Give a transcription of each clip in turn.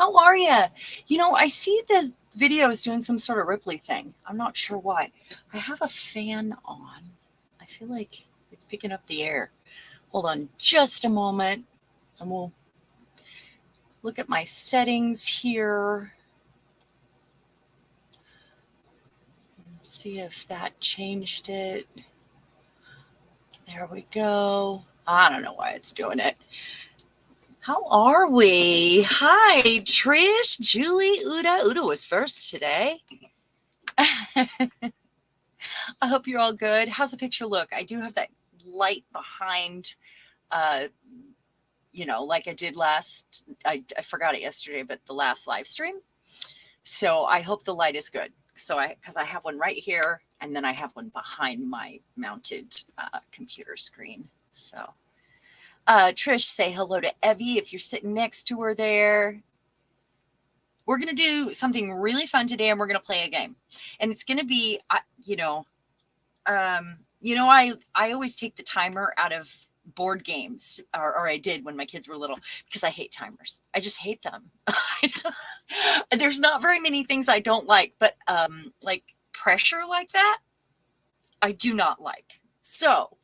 How are you? You know, I see the videos doing some sort of Ripley thing. I'm not sure why. I have a fan on. I feel like it's picking up the air. Hold on just a moment and we'll look at my settings here. See if that changed it. There we go. I don't know why it's doing it. How are we? Hi, Trish, Julie, Uda. Uda was first today. I hope you're all good. How's the picture look? I do have that light behind, uh, like I did last, I forgot it yesterday, but the last live stream. So I hope the light is good. Because I have one right here, and then I have one behind my mounted computer screen. So, Trish, say hello to Evie if you're sitting next to her there. We're going to do something really fun today, and we're going to play a game. And it's going to be, I always take the timer out of board games, or I did when my kids were little, because I hate timers. I just hate them. There's not very many things I don't like, but like pressure like that, I do not like. So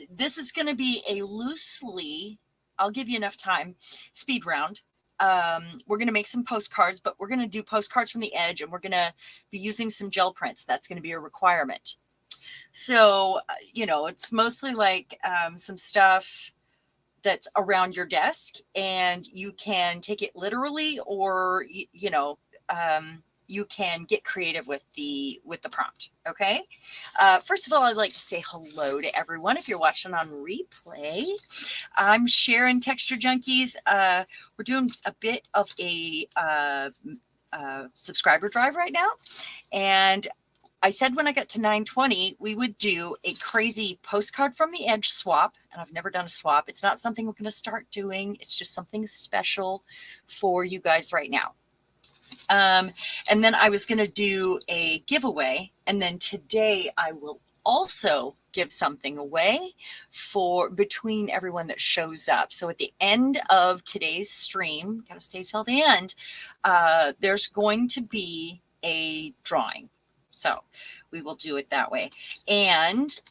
this is going to be a loosely, I'll give you enough time, speed round. We're going to make some postcards, but we're going to do postcards from the edge, and we're going to be using some gel prints. That's going to be a requirement. So, it's mostly like some stuff that's around your desk, and you can take it literally, or, you can get creative with the prompt. Okay. First of all, I'd like to say hello to everyone. If you're watching on replay, I'm Sharon, Texture Junkies. We're doing a bit of a subscriber drive right now. And I said when I got to 920, we would do a crazy postcard from the edge swap. And I've never done a swap. It's not something we're going to start doing. It's just something special for you guys right now. And then I was going to do a giveaway. And then today I will also give something away for between everyone that shows up. So at the end of today's stream, got to stay till the end, there's going to be a drawing. So we will do it that way. And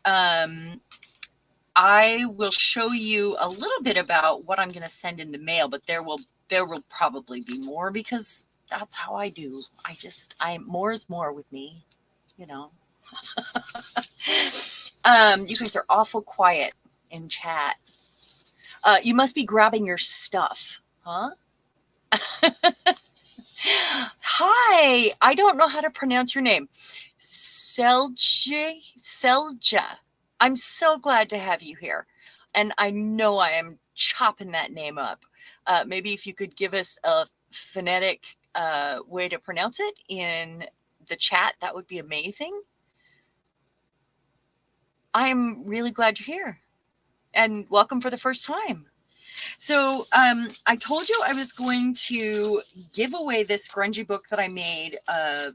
I will show you a little bit about what I'm going to send in the mail, but there will probably be more, because that's how I do. More is more with me, You guys are awful quiet in chat. You must be grabbing your stuff, huh? Hi, I don't know how to pronounce your name. Selja. I'm so glad to have you here. And I know I am chopping that name up. Maybe if you could give us a phonetic way to pronounce it in the chat, that would be amazing. I'm really glad you're here. And welcome for the first time. So I told you I was going to give away this grungy book that I made a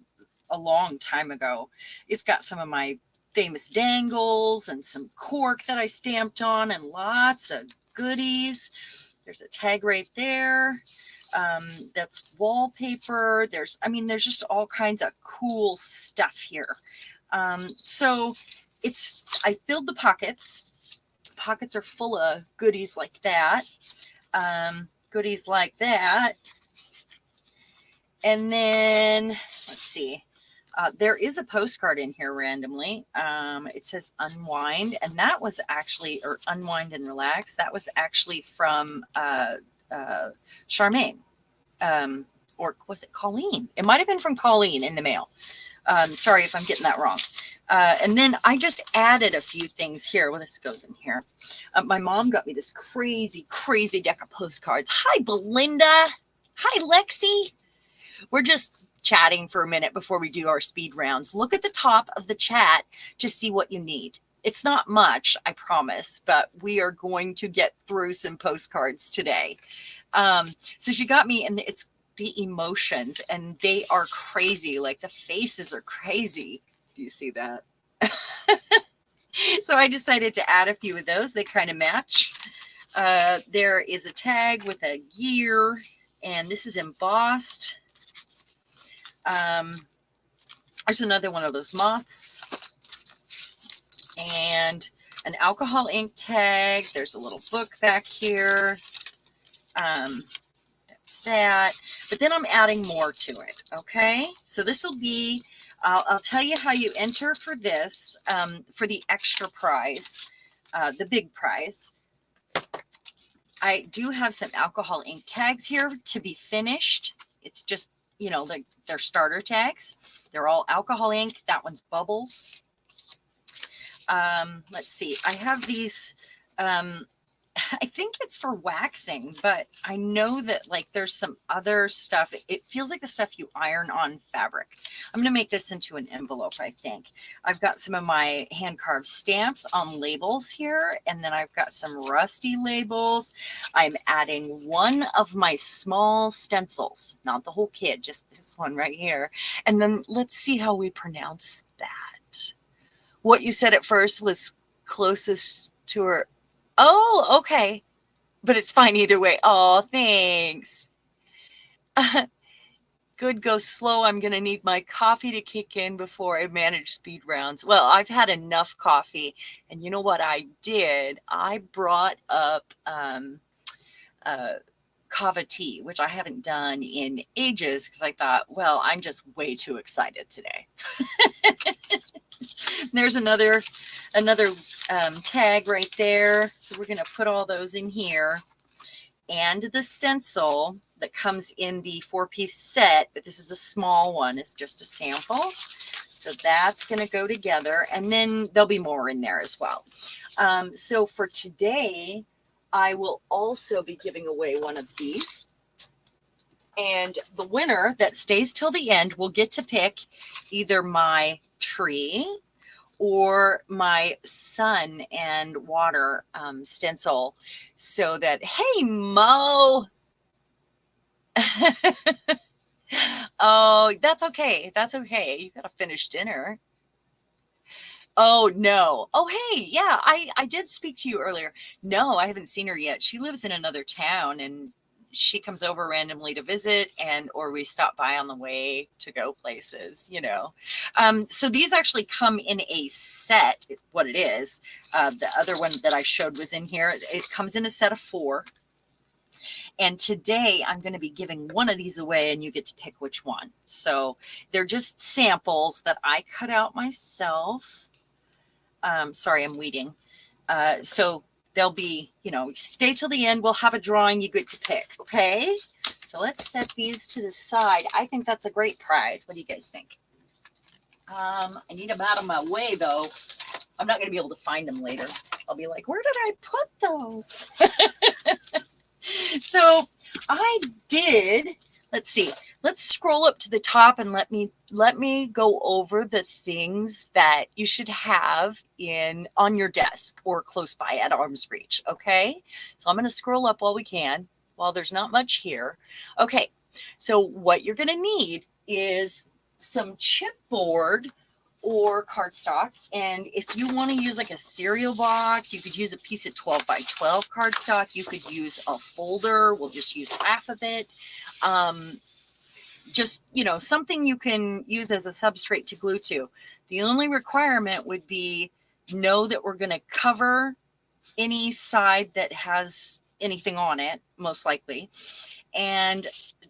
long time ago. It's got some of my famous dangles and some cork that I stamped on and lots of goodies. There's a tag right there. That's wallpaper. There's just all kinds of cool stuff here. So I filled the pockets. Pockets are full of goodies like that. And then let's see. There is a postcard in here randomly. It says unwind, and that was actually, or unwind and relax. That was actually from Charmaine. Or was it Colleen? It might have been from Colleen in the mail. Sorry if I'm getting that wrong. And then I just added a few things here. Well, this goes in here. My mom got me this crazy, crazy deck of postcards. Hi, Belinda. Hi, Lexi. We're just chatting for a minute before we do our speed rounds. Look at the top of the chat to see what you need. It's not much, I promise, but we are going to get through some postcards today. So she got me, and it's the emotions, and they are crazy. Like the faces are crazy. Do you see that? So I decided to add a few of those. They kind of match. There is a tag with a gear And this is embossed. There's another one of those moths. And an alcohol ink tag. There's a little book back here. That's that. But then I'm adding more to it. Okay. So this will be, I'll tell you how you enter for this, for the extra prize, the big prize. I do have some alcohol ink tags here to be finished. It's just, you know, like they're starter tags. They're all alcohol ink. That one's bubbles. Let's see. I have these, I think it's for waxing, but I know that like there's some other stuff. It feels like the stuff you iron on fabric. I'm going to make this into an envelope, I think. I've got some of my hand carved stamps on labels here, and then I've got some rusty labels. I'm adding one of my small stencils, not the whole kit, just this one right here. And then let's see how we pronounce that. What you said at first was closest to her. Oh, okay. But it's fine either way. Oh, thanks. Good, go slow. I'm going to need my coffee to kick in before I manage speed rounds. Well, I've had enough coffee. And you know what I did? I brought up kava tea, which I haven't done in ages because I thought, well, I'm just way too excited today. There's another tag right there. So we're going to put all those in here. And the stencil that comes in the 4-piece set, but this is a small one. It's just a sample. So that's going to go together. And then there'll be more in there as well. So for today, I will also be giving away one of these. And the winner that stays till the end will get to pick either my tree or my sun and water stencil, so that, hey, Mo. Oh, that's okay. That's okay. You got to finish dinner. Oh, no. Oh, hey, yeah, I did speak to you earlier. No, I haven't seen her yet. She lives in another town, and she comes over randomly to visit, and or we stop by on the way to go places, you know. So these actually come in a set, is what it is. The other one that I showed was in here. It comes in a set of 4. And today I'm going to be giving one of these away, and you get to pick which one. So they're just samples that I cut out myself. Sorry, I'm weeding. So they'll be, you know, stay till the end. We'll have a drawing. You get to pick. Okay. So let's set these to the side. I think that's a great prize. What do you guys think? I need them out of my way, though. I'm not going to be able to find them later. I'll be like, where did I put those? So I did, let's see, let's scroll up to the top and let me go over the things that you should have on your desk or close by at arm's reach. Okay. So I'm going to scroll up while we can, while there's not much here. Okay. So what you're going to need is some chipboard or cardstock. And if you want to use like a cereal box, you could use a piece of 12 by 12 cardstock. You could use a folder. We'll just use half of it. Just, you know, something you can use as a substrate to glue to. The only requirement would be know that we're going to cover any side that has anything on it, most likely. And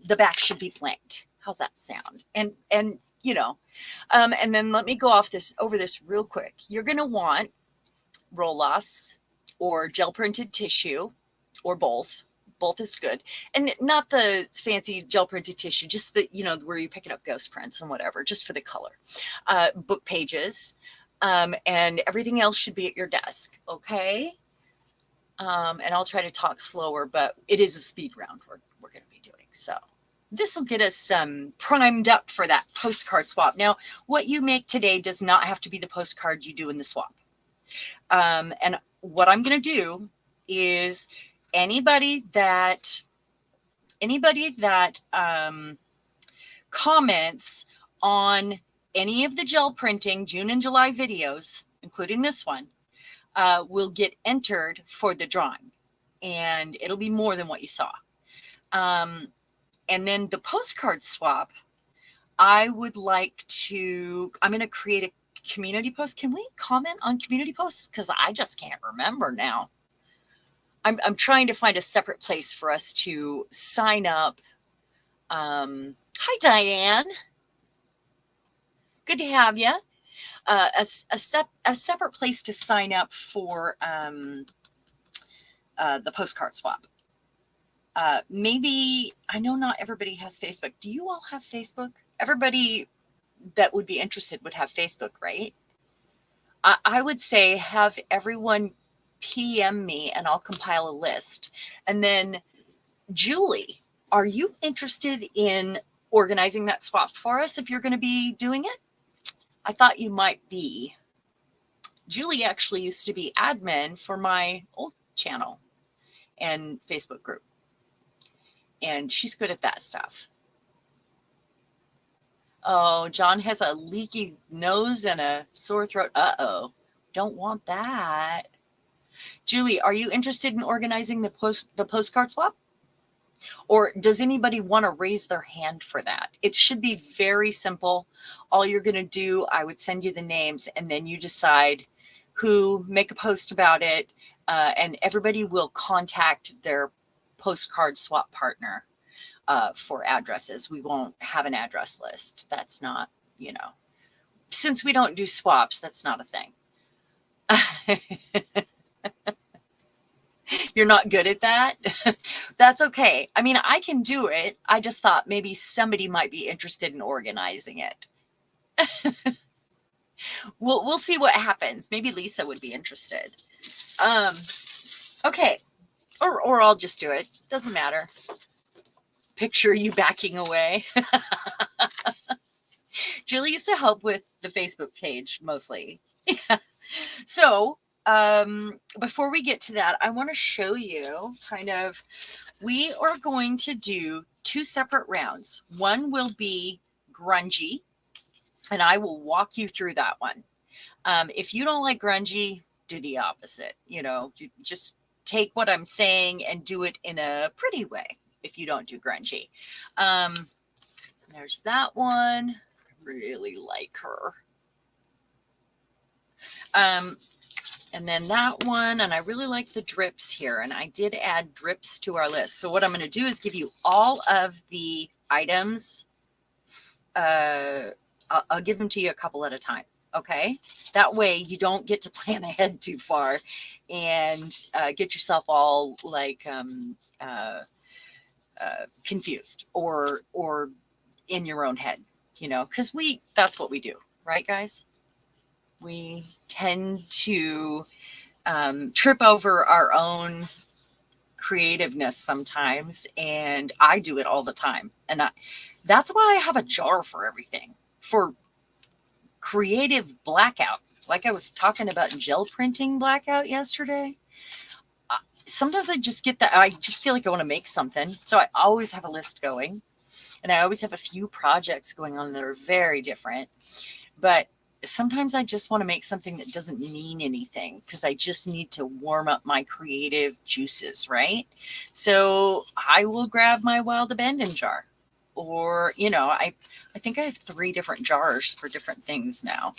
the back should be blank. How's that sound? And you know, and then let me go over this real quick. You're going to want roll-offs or gel printed tissue, or both. Both is good. And not the fancy gel printed tissue, just the, you know, where you're picking up ghost prints and whatever, just for the color. Book pages, and everything else should be at your desk. Okay. And I'll try to talk slower, but it is a speed round we're going to be doing. So this will get us primed up for that postcard swap. Now, what you make today does not have to be the postcard you do in the swap. And what I'm going to do is anybody that comments on any of the gel printing June and July videos, including this one, will get entered for the drawing. And it'll be more than what you saw. And then the postcard swap, I'm going to create a community post. Can we comment on community posts? Because I just can't remember now. I'm trying to find a separate place for us to sign up. Hi, Diane. Good to have you. A separate place to sign up for the postcard swap. Maybe, I know not everybody has Facebook. Do you all have Facebook? Everybody that would be interested would have Facebook, right? I would say have everyone PM me and I'll compile a list. And then Julie, are you interested in organizing that swap for us if you're going to be doing it? I thought you might be. Julie actually used to be admin for my old channel and Facebook group. And she's good at that stuff. Oh, John has a leaky nose and a sore throat. Uh-oh. Don't want that. Julie, are you interested in organizing the postcard swap? Or does anybody want to raise their hand for that? It should be very simple. All you're going to do, I would send you the names, and then you decide who, make a post about it, and everybody will contact their postcard swap partner for addresses. We won't have an address list. That's not, since we don't do swaps, that's not a thing. You're not good at that? That's okay. I mean, I can do it. I just thought maybe somebody might be interested in organizing it. We'll see what happens. Maybe Lisa would be interested. Okay. Or I'll just do it. Doesn't matter. Picture you backing away. Julie used to help with the Facebook page mostly. Yeah. So before we get to that, I want to show you we are going to do 2 separate rounds. One will be grungy, and I will walk you through that one. If you don't like grungy, do the opposite. You just take what I'm saying and do it in a pretty way if you don't do grungy. There's that one. I really like her. And then that one, and I really like the drips here, and I did add drips to our list. So what I'm going to do is give you all of the items. I'll give them to you a couple at a time. Okay. That way you don't get to plan ahead too far and get yourself all like confused or in your own head, because that's what we do, right, guys? We tend to trip over our own creativeness sometimes, and I do it all the time. And that's why I have a jar for everything, for creative blackout. Like I was talking about gel printing blackout yesterday. Sometimes I just get that. I just feel like I want to make something. So I always have a list going, and I always have a few projects going on that are very different. But sometimes I just want to make something that doesn't mean anything because I just need to warm up my creative juices, right? So I will grab my wild abandon jar, or, I think I have 3 different jars for different things now,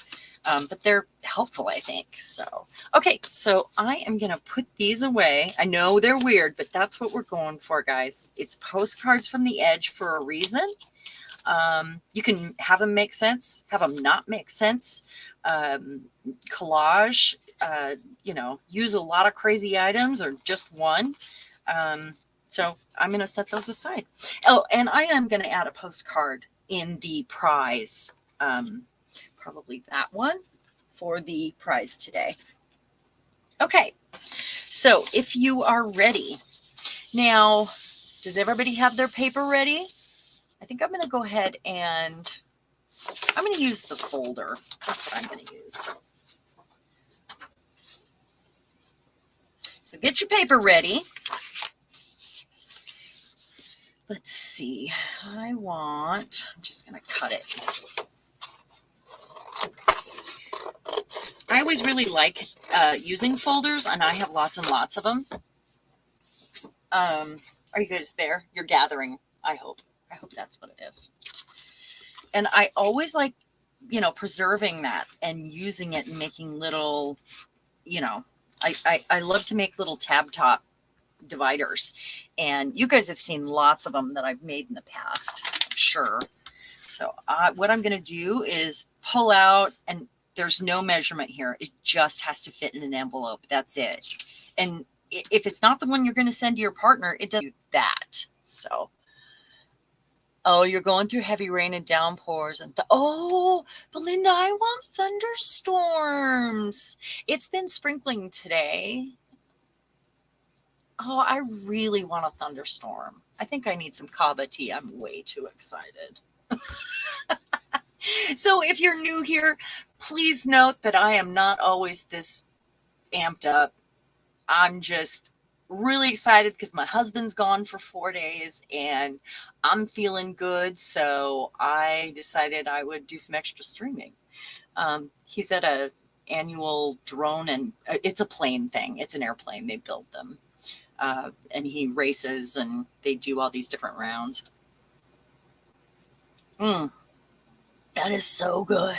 but they're helpful, I think. So, okay, so I am going to put these away. I know they're weird, but that's what we're going for, guys. It's postcards from the edge for a reason. You can have them make sense, have them not make sense. Collage, use a lot of crazy items or just one. So I'm going to set those aside. Oh, and I am going to add a postcard in the prize, probably that one for the prize today. Okay, so if you are ready. Now, does everybody have their paper ready? I think I'm going to go ahead and I'm going to use the folder. That's what I'm going to use. So get your paper ready. Let's see. I'm just going to cut it. I always really like using folders, and I have lots and lots of them. Are you guys there? You're gathering, I hope. I hope that's what it is. And I always like, preserving that and using it and making little, I love to make little tab top dividers. And you guys have seen lots of them that I've made in the past, I'm sure. So what I'm going to do is pull out, and there's no measurement here. It just has to fit in an envelope. That's it. And if it's not the one you're going to send to your partner, it doesn't do that. So, oh, you're going through heavy rain and downpours. And Belinda, I want thunderstorms. It's been sprinkling today. Oh, I really want a thunderstorm. I think I need some kava tea. I'm way too excited. So if you're new here, please note that I am not always this amped up. I'm just really excited because my husband's gone for 4 days and I'm feeling good. So I decided I would do some extra streaming. He's at a annual drone, and it's a plane thing. It's an airplane. They build them. And he races and they do all these different rounds. That is so good.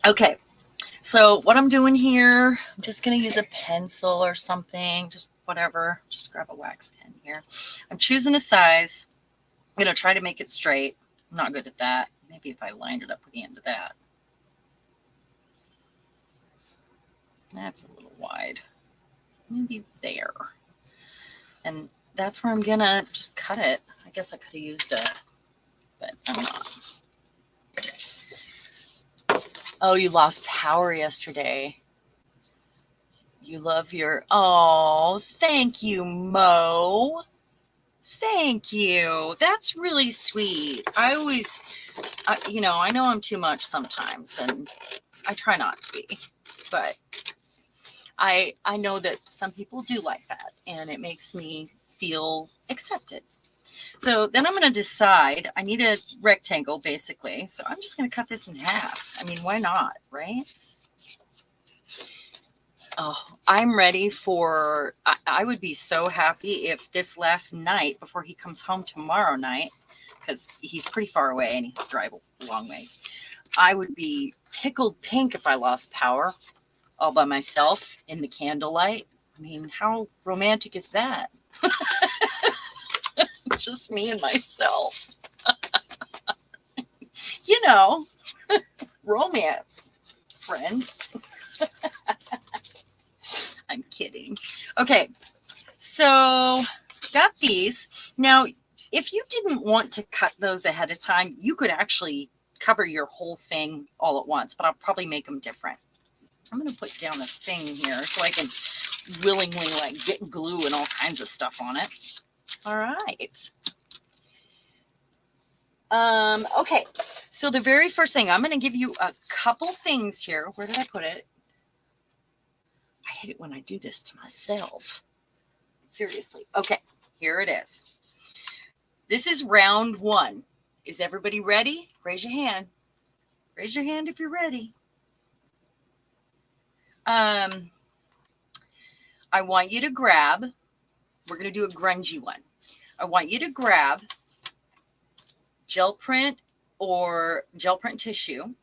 Okay. So what I'm doing here, I'm just going to use a pencil or something, just whatever. Just grab a wax pen here. I'm choosing a size. I'm going to try to make it straight. I'm not good at that. Maybe if I lined it up with the end of that. That's a little wide. Maybe there. And that's where I'm going to just cut it. I guess I could have used it, but I'm not. Oh, you lost power yesterday. You love your, oh, thank you, Mo. Thank you. That's really sweet. I always, I know I'm too much sometimes, and I try not to be, but I know that some people do like that, and it makes me feel accepted. So then I'm going to decide, I need a rectangle basically. So I'm just going to cut this in half. I mean, why not, right? Oh, I'm ready for, I would be so happy if this last night before he comes home tomorrow night, because he's pretty far away and he has to drive a long ways. I would be tickled pink if I lost power all by myself in the candlelight. I mean, how romantic is that? Just me and myself. Romance, friends. I'm kidding. Okay, so got these. Now, if you didn't want to cut those ahead of time, you could actually cover your whole thing all at once, but I'll probably make them different. I'm going to put down a thing here so I can willingly get glue and all kinds of stuff on it. All right. Okay, so the very first thing, I'm going to give you a couple things here. Where did I put it? I hate it when I do this to myself. Seriously. Okay, here it is. This is round one. Is everybody ready? Raise your hand. Raise your hand if you're ready. I want you to grab, we're going to do a grungy one. I want you to grab gel print or gel print tissue,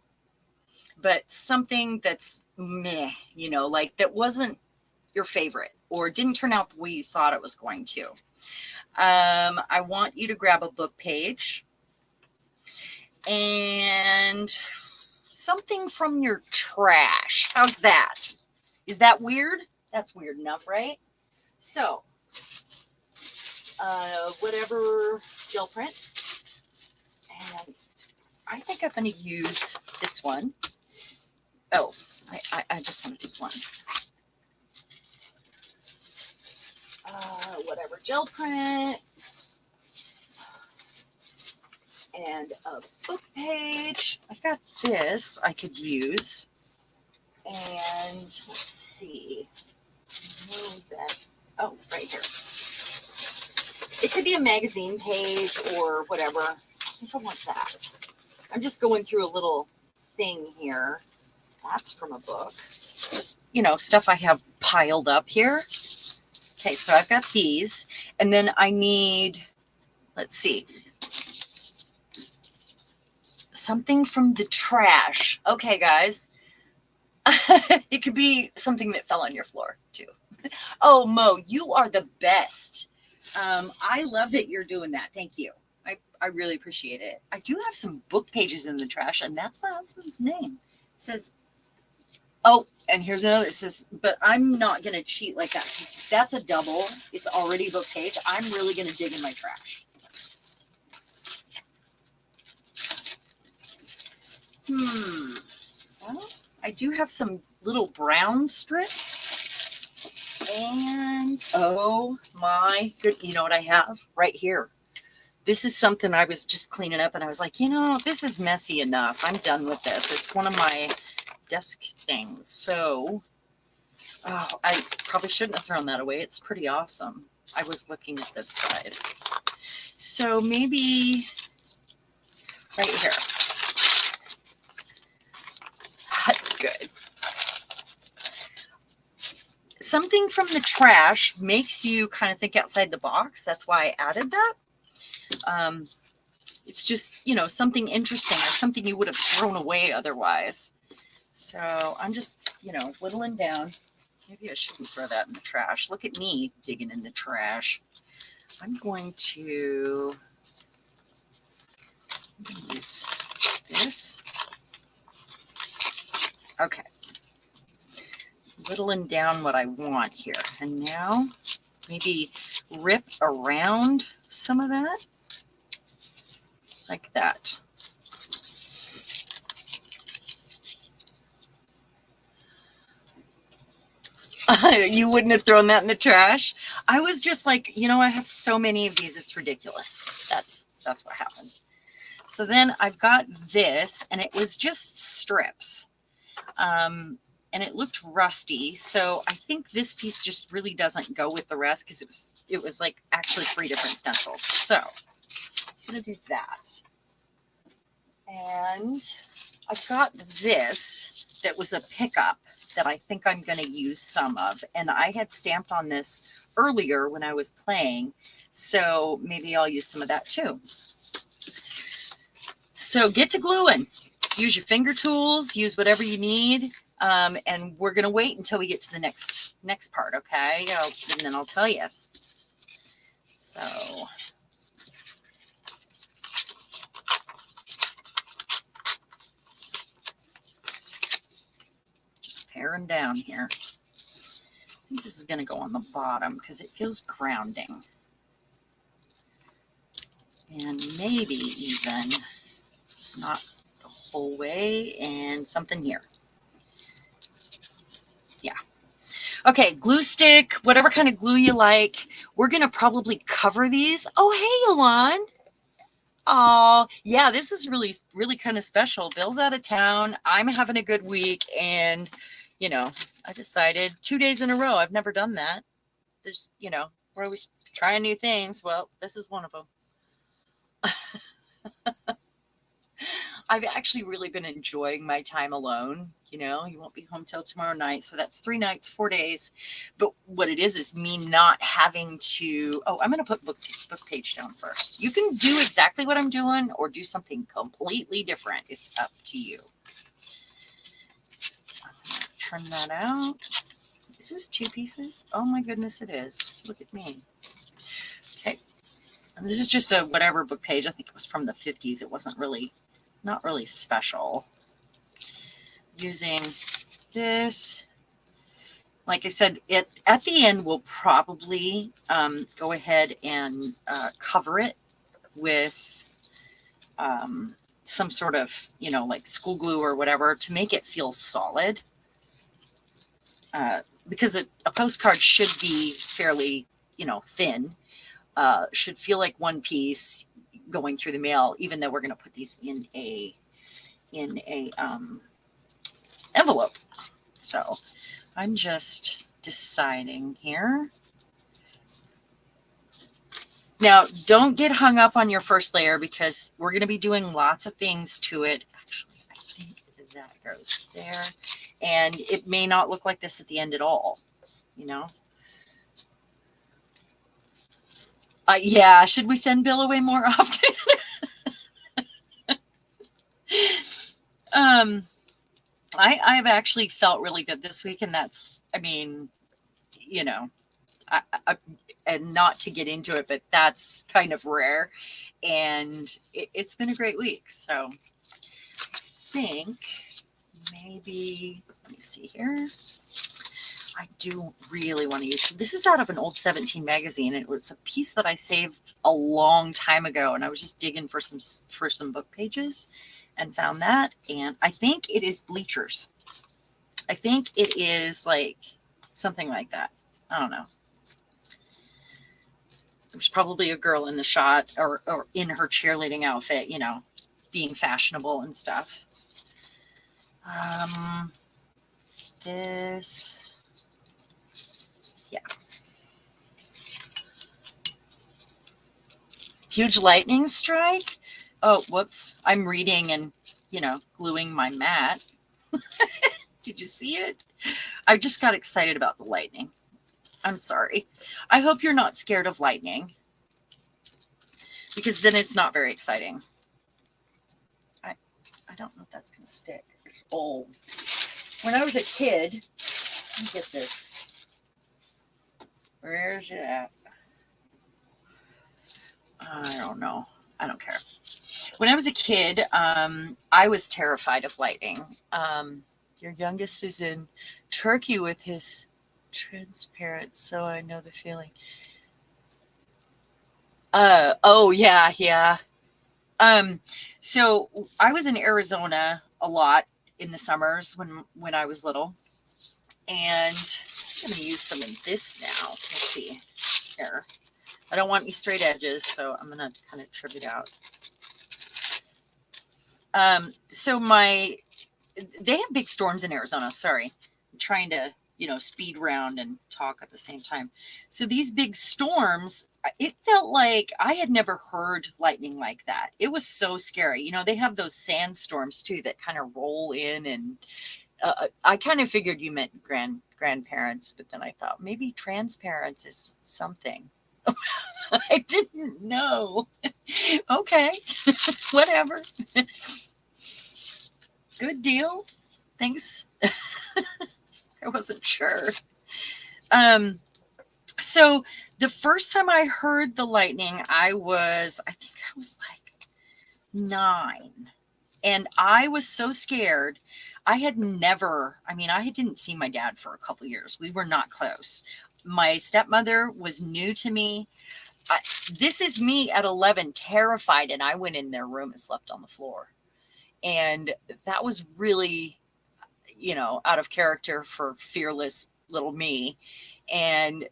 but something that's meh, like that wasn't your favorite or didn't turn out the way you thought it was going to. I want you to grab a book page and something from your trash. How's that? Is that weird? That's weird enough, right? So, whatever gel print. And I think I'm going to use this one. Oh, I just want to do one. Whatever gel print. And a book page. I've got this I could use. And let's see. Move that. Oh, right here. It could be a magazine page or whatever. I think I want that. I'm just going through a little thing here. That's from a book. Just, stuff I have piled up here. Okay, so I've got these, and then I need, let's see, something from the trash. Okay, guys. It could be something that fell on your floor too. Oh, Mo, you are the best. I love that you're doing that. Thank you. I really appreciate it. I do have some book pages in the trash, and that's my husband's name. It says, oh, and here's another. It says, but I'm not going to cheat like that. That's a double. It's already a book page. I'm really going to dig in my trash. Well, I do have some little brown strips. And oh my good, you know what I have right here? This is something I was just cleaning up, and I was like, you know, this is messy enough. I'm done with this. It's one of my desk things. So, oh, I probably shouldn't have thrown that away. It's pretty awesome. I was looking at this side. So maybe right here. That's good. Something from the trash makes you kind of think outside the box. That's why I added that. It's just, you know, something interesting or something you would have thrown away otherwise. So I'm just, you know, whittling down. Maybe I shouldn't throw that in the trash. Look at me digging in the trash. I'm going to use this. Okay. Whittling down what I want here. And now maybe rip around some of that. Like that. You wouldn't have thrown that in the trash. I was just like, you know, I have so many of these, it's ridiculous. That's what happened. So then I've got this, and it was just strips. And it looked rusty. So I think this piece just really doesn't go with the rest because it was like actually 3 different stencils. So I'm gonna do that. And I've got this that was a pickup that I think I'm going to use some of. And I had stamped on this earlier when I was playing. So maybe I'll use some of that too. So get to gluing. Use your finger tools. Use whatever you need. And we're going to wait until we get to the next part, okay? And then I'll tell you. So... paring down here. I think this is going to go on the bottom because it feels grounding. And maybe even not the whole way, and something here. Yeah. Okay, glue stick, whatever kind of glue you like. We're going to probably cover these. Oh, hey, Yolande. Oh, yeah, this is really, really kind of special. Bill's out of town. I'm having a good week, and you know, I decided 2 days in a row. I've never done that. There's, you know, we're always trying new things. Well, this is one of them. I've actually really been enjoying my time alone. You know, you won't be home till tomorrow night. So that's 3 nights, 4 days. But what it is me not having to, oh, I'm going to put book page down first. You can do exactly what I'm doing or do something completely different. It's up to you. Trim that out. Is this 2 pieces? Oh my goodness, it is. Look at me. Okay. And this is just a whatever book page. I think it was from the 50s. It wasn't really, not really special. Using this. Like I said, at the end, we'll probably go ahead and cover it with some sort of, you know, like school glue or whatever to make it feel solid. Because a postcard should be fairly, you know, thin, should feel like one piece going through the mail, even though we're going to put these in a envelope. So I'm just deciding here. Now, don't get hung up on your first layer because we're going to be doing lots of things to it. Actually, I think that goes there. And it may not look like this at the end at all, you know. Yeah, should we send Bill away more often? um, I've actually felt really good this week, and that's, I mean, you know, and not to get into it, but that's kind of rare, and it's been a great week. So I think maybe, let me see here. I do really want to use this. Is out of an old 17 magazine. It was a piece that I saved a long time ago, and I was just digging for some book pages and found that. And I think it is Bleachers. I think it is like something like that. I don't know. There's probably a girl in the shot or in her cheerleading outfit, you know, being fashionable and stuff. This, yeah. Huge lightning strike. Oh, whoops. I'm reading and, you know, gluing my mat. Did you see it? I just got excited about the lightning. I'm sorry. I hope you're not scared of lightning, because then it's not very exciting. I don't know if that's going to stick. It's old. When I was a kid, let me get this. Where's it at? I don't know. I don't care. When I was a kid, I was terrified of lightning. Your youngest is in Turkey with his transparent, so I know the feeling. Oh yeah, yeah. So I was in Arizona a lot in the summers when I was little, and I'm going to use some of this now. Let's see here. I don't want any straight edges, so I'm going to kind of trim it out. So they have big storms in Arizona. Sorry, I'm trying to, you know, speed round and talk at the same time. So these big storms, it felt like I had never heard lightning like that. It was so scary. You know, they have those sandstorms too that kind of roll in, and I kind of figured you meant grandparents, but then I thought maybe transparents is something. I didn't know. Okay, whatever. Good deal. Thanks. I wasn't sure. So the first time I heard the lightning, I think I was like 9. And I was so scared. I didn't see my dad for a couple years. We were not close. My stepmother was new to me. This is me at 11, terrified, and I went in their room and slept on the floor. And that was really, you know, out of character for fearless little me. And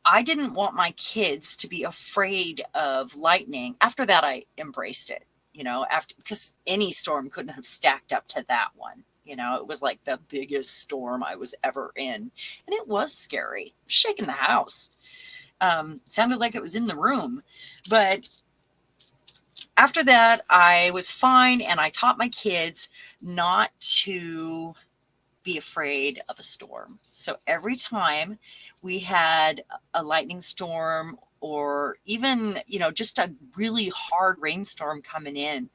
I didn't want my kids to be afraid of lightning. After that, I embraced it, you know, because any storm couldn't have stacked up to that one. You know, it was like the biggest storm I was ever in. And it was scary, shaking the house. Sounded like it was in the room. But after that, I was fine, and I taught my kids not to be afraid of a storm. So every time we had a lightning storm, or even, you know, just a really hard rainstorm coming in,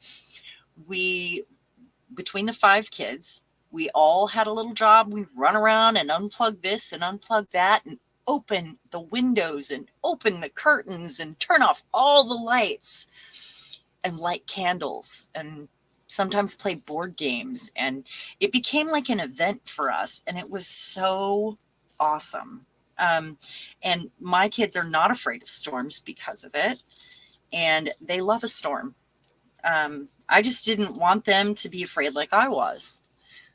between the 5 kids, we all had a little job. We'd run around and unplug this and unplug that and open the windows and open the curtains and turn off all the lights and light candles and sometimes play board games. And it became like an event for us, and it was so awesome. And my kids are not afraid of storms because of it, and they love a storm. I just didn't want them to be afraid like I was.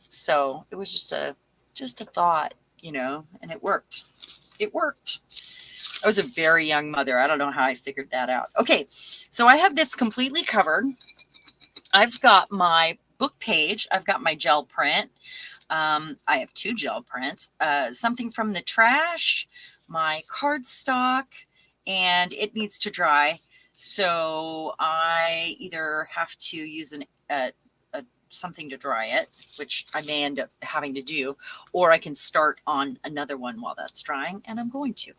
So it was just a thought, you know, and it worked. It worked. I was a very young mother. I don't know how I figured that out. Okay, so I have this completely covered. I've got my book page. I've got my gel print. I have 2 gel prints, something from the trash, my cardstock, and it needs to dry. So I either have to use something to dry it, which I may end up having to do, or I can start on another one while that's drying, and I'm going to.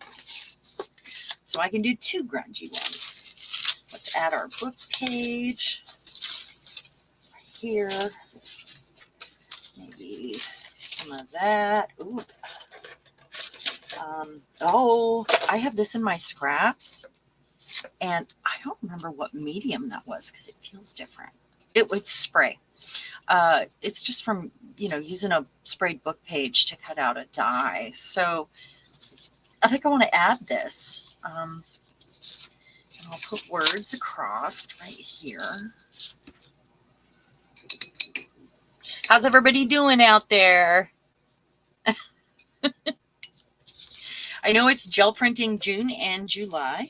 So So I can do 2 grungy ones. Let's add our book page right here. Maybe some of that. Ooh. Oh, I have this in my scraps, and I don't remember what medium that was because it feels different. It would spray. It's just from, using a sprayed book page to cut out a die. So I think I want to add this. And I'll put words across right here. How's everybody doing out there? I know it's gel printing June and July,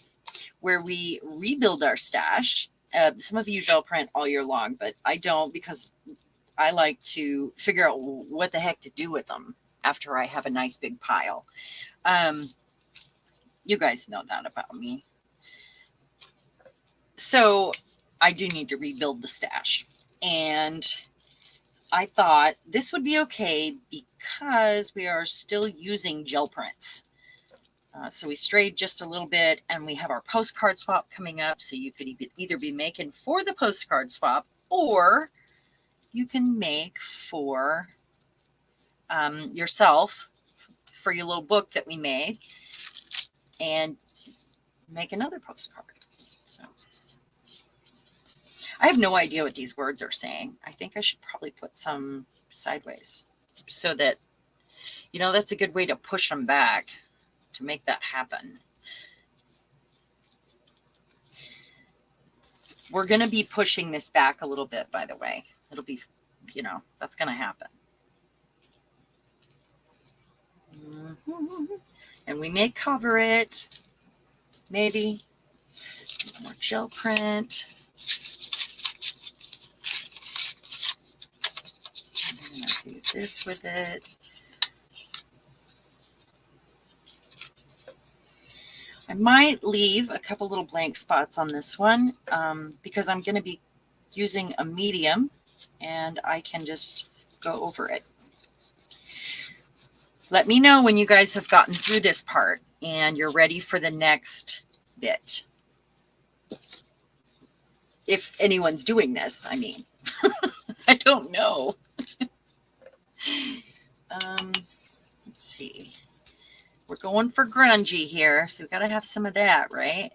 where we rebuild our stash. Some of you gel print all year long, but I don't, because I like to figure out what the heck to do with them after I have a nice big pile. You guys know that about me. So I do need to rebuild the stash. And I thought this would be okay because we are still using gel prints. So we strayed just a little bit, and we have our postcard swap coming up. So you could either be making for the postcard swap, or you can make for yourself for your little book that we made, and make another postcard. So I have no idea what these words are saying. I think I should probably put some sideways so that, that's a good way to push them back to make that happen. We're going to be pushing this back a little bit, by the way. It'll be, that's going to happen. And we may cover it, maybe. More gel print. I'm going to do this with it. I might leave a couple little blank spots on this one because I'm going to be using a medium, and I can just go over it. Let me know when you guys have gotten through this part and you're ready for the next bit. If anyone's doing this, I mean. I don't know. Let's see. We're going for grungy here, so we've got to have some of that, right?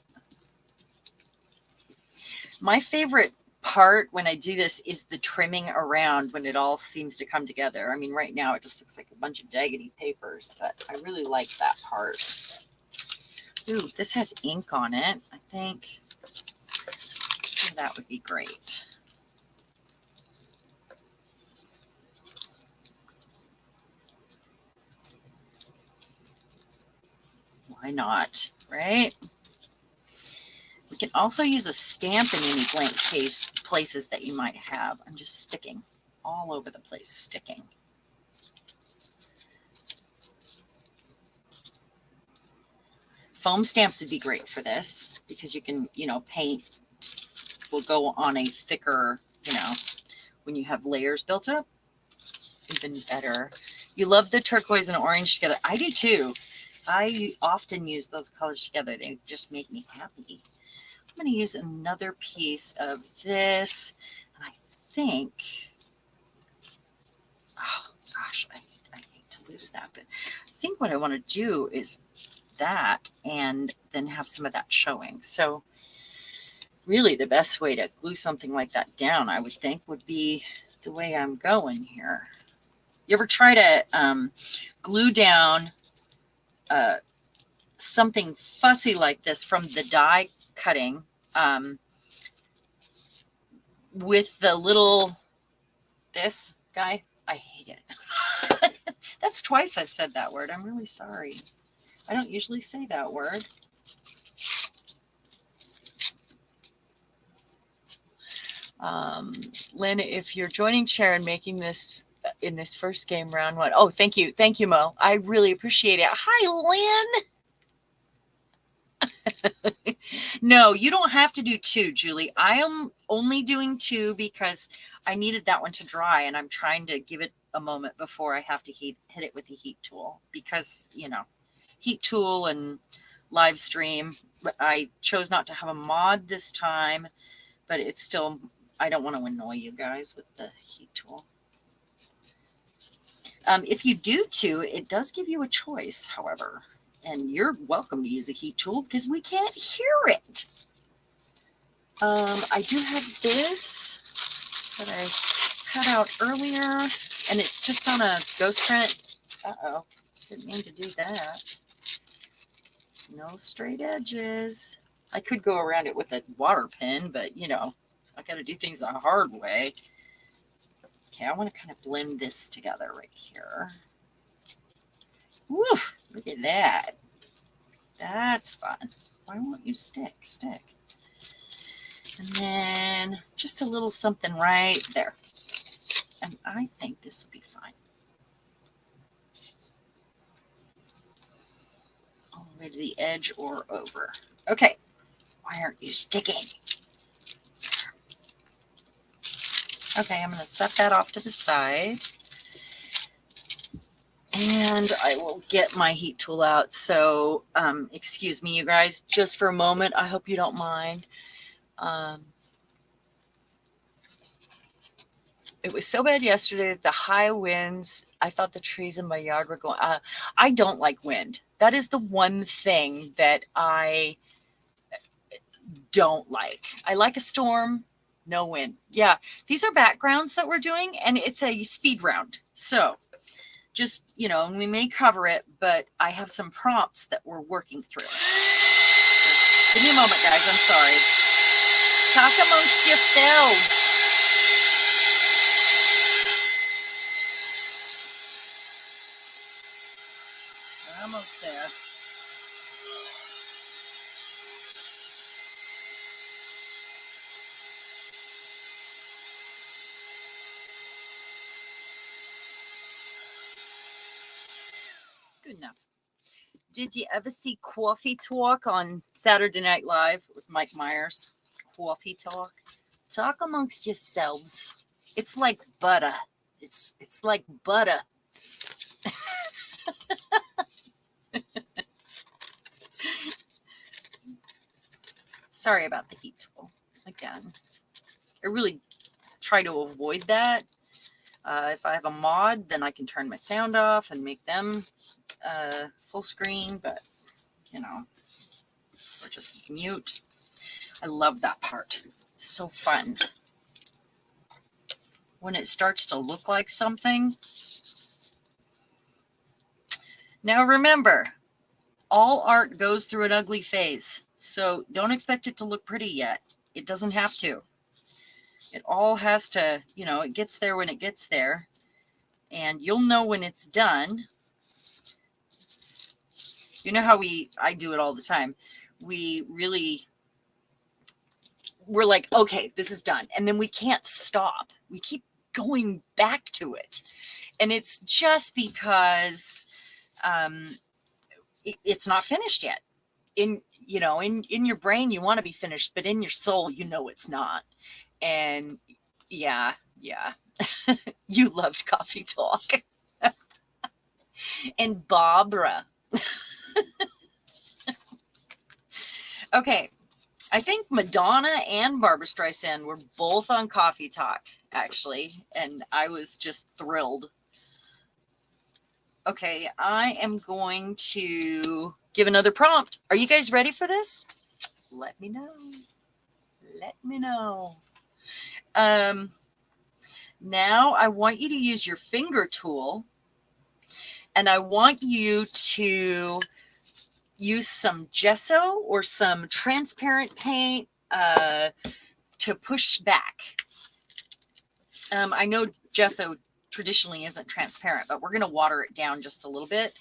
My favorite part when I do this is the trimming around when it all seems to come together. I mean, right now it just looks like a bunch of jaggedy papers, but I really like that part. Ooh, this has ink on it. I think that would be great. Why not, right? We can also use a stamp in any blank places that you might have. I'm just sticking all over the place, sticking. Foam stamps would be great for this because you can, paint will go on a thicker, when you have layers built up, even better. You love the turquoise and orange together. I do too. I often use those colors together. They just make me happy. I'm going to use another piece of this. And I think, oh gosh, I hate to lose that. But I think what I want to do is that and then have some of that showing. So really the best way to glue something like that down, I would think, would be the way I'm going here. You ever try to glue down something fussy like this from the die cutting with the little, this guy? I hate it. That's twice I've said that word. I'm really sorry. I don't usually say that word. Lynn, if you're joining Chair and making this in this first game, round one. Oh, thank you. Thank you, Mo. I really appreciate it. Hi, Lynn. No, you don't have to do 2, Julie. I am only doing 2 because I needed that one to dry, and I'm trying to give it a moment before I have to hit it with the heat tool because, heat tool and live stream. But I chose not to have a mod this time, but it's still, I don't want to annoy you guys with the heat tool. If you do too, it does give you a choice, however, and you're welcome to use a heat tool because we can't hear it. I do have this that I cut out earlier, and it's just on a ghost print. Uh-oh, didn't mean to do that. No straight edges. I could go around it with a water pen, but you know, I got to do things the hard way. Okay, I want to kind of blend this together right here. Woo, look at that. That's fun. Why won't you stick? Stick. And then just a little something right there. And I think this will be fine. All the way to the edge or over. Okay. Why aren't you sticking? Okay, I'm going to set that off to the side. And I will get my heat tool out. So, excuse me, you guys, just for a moment. I hope you don't mind. It was so bad yesterday, the high winds. I thought the trees in my yard were going. I don't like wind. That is the one thing that I don't like. I like a storm, no wind. Yeah, these are backgrounds that we're doing, and it's a speed round. So just, you know, we may cover it, but I have some prompts that we're working through. Just give me a moment, guys. I'm sorry. Talk amongst yourselves. Almost there. Good enough. Did you ever see Coffee Talk on Saturday Night Live? It was Mike Myers. Coffee Talk. Talk amongst yourselves. It's like butter. It's like butter. Sorry about the heat tool. Again, I really try to avoid that. If I have a mod, then I can turn my sound off and make them full screen, but you know, or just mute. I love that part. It's so fun. When it starts to look like something. Now remember, all art goes through an ugly phase. So don't expect it to look pretty yet. It doesn't have to. It all has to, you know, it gets there when it gets there. And you'll know when it's done. You know how I do it all the time. We're like, okay, this is done. And then we can't stop. We keep going back to it. And it's just because it's not finished yet. In your brain, you want to be finished, but in your soul, you know it's not. And yeah. You loved Coffee Talk. And Barbara. Okay. I think Madonna and Barbara Streisand were both on Coffee Talk, actually. And I was just thrilled. Okay, I am going to give another prompt. Are you guys ready for this? Let me know. Let me know. Now I want you to use your finger tool, and I want you to use some gesso or some transparent paint to push back. I know gesso traditionally isn't transparent, but we're going to water it down just a little bit.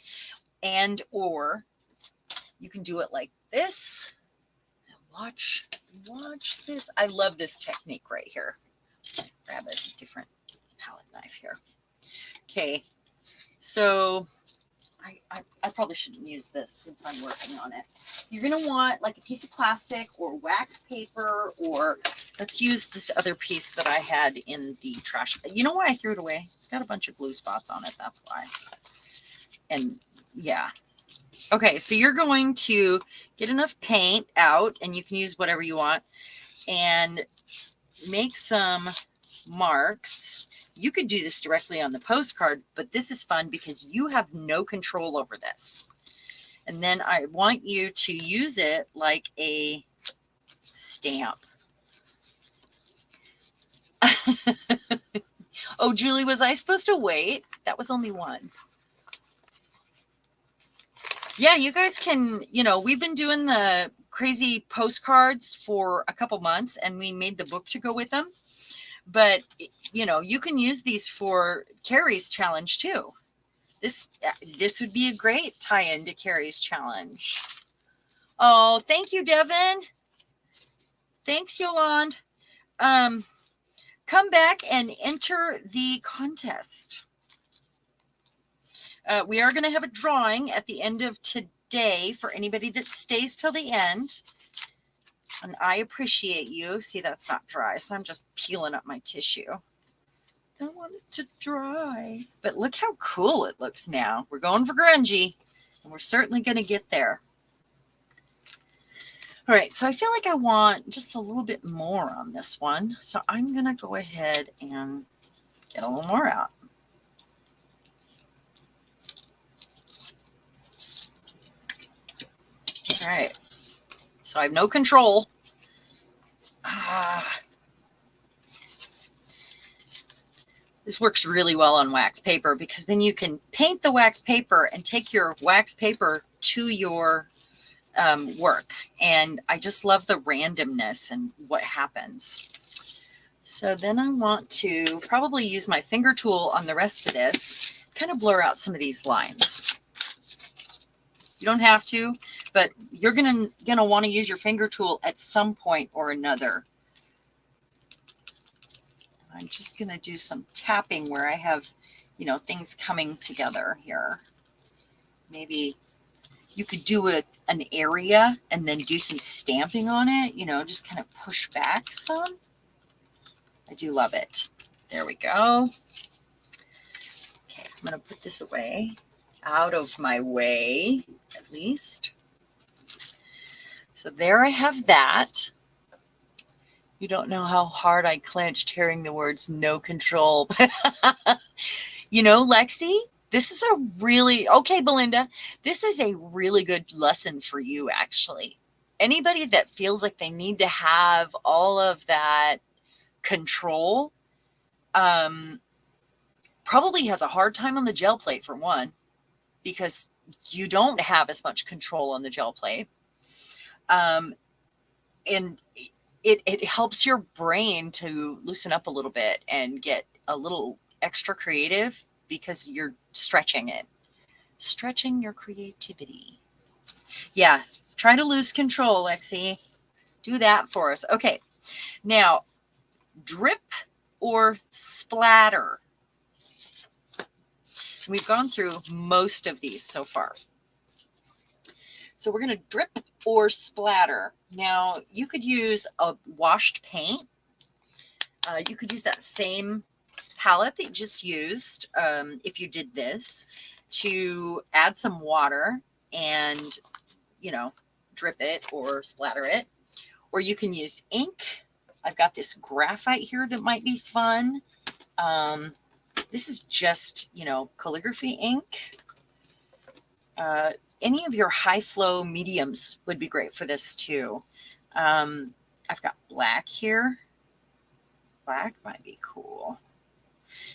And or you can do it like this. Watch this. I love this technique right here. Grab a different palette knife here. Okay, so I probably shouldn't use this since I'm working on it. You're going to want like a piece of plastic or wax paper, or let's use this other piece that I had in the trash. You know why I threw it away? It's got a bunch of glue spots on it. That's why. And yeah, Okay, so you're going to get enough paint out, and you can use whatever you want, and make some marks. You could do this directly on the postcard, but this is fun because you have no control over this. And then I want you to use it like a stamp. Oh, Julie, was I supposed to wait? That was only one. Yeah, you guys can, we've been doing the crazy postcards for a couple months, and we made the book to go with them. But, you can use these for Carrie's challenge too. This would be a great tie-in to Carrie's challenge. Oh, thank you, Devin. Thanks, Yolande. Come back and enter the contest. We are going to have a drawing at the end of today for anybody that stays till the end. And I appreciate you. See, that's not dry, so I'm just peeling up my tissue. I want it to dry. But look how cool it looks now. We're going for grungy, and we're certainly going to get there. All right, so I feel like I want just a little bit more on this one. So I'm going to go ahead and get a little more out. All right, so I have no control. This works really well on wax paper because then you can paint the wax paper and take your wax paper to your work. And I just love the randomness and what happens. So then I want to probably use my finger tool on the rest of this, kind of blur out some of these lines. You don't have to, but you're gonna want to use your finger tool at some point or another. I'm just gonna do some tapping where I have, things coming together here. Maybe you could do an area and then do some stamping on it, just kind of push back some. I do love it. There we go. Okay, I'm gonna put this away, out of my way, at least. So there I have that. You don't know how hard I clenched hearing the words no control. Lexi, this is okay, Belinda, this is a really good lesson for you, actually. Anybody that feels like they need to have all of that control probably has a hard time on the gel plate, for one, because you don't have as much control on the gel plate. And it helps your brain to loosen up a little bit and get a little extra creative because you're stretching your creativity. Yeah, try to lose control, Lexi. Do that for us. Okay, now drip or splatter. We've gone through most of these so far. So we're going to drip or splatter. Now, you could use a washed paint. You could use that same palette that you just used, if you did this, to add some water and, drip it or splatter it. Or you can use ink. I've got this graphite here that might be fun. This is just, calligraphy ink. Any of your high flow mediums would be great for this too. I've got black here. Black might be cool.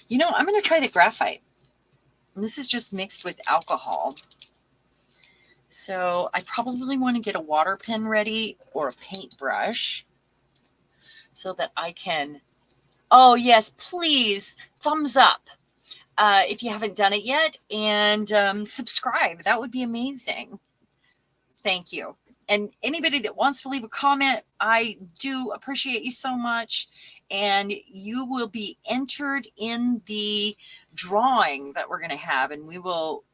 I'm going to try the graphite. And this is just mixed with alcohol. So I probably want to get a water pen ready or a paintbrush so that I can, oh yes, please, thumbs up if you haven't done it yet, and subscribe. That would be amazing. Thank you. And anybody that wants to leave a comment, I do appreciate you so much. And you will be entered in the drawing that we're going to have. And we will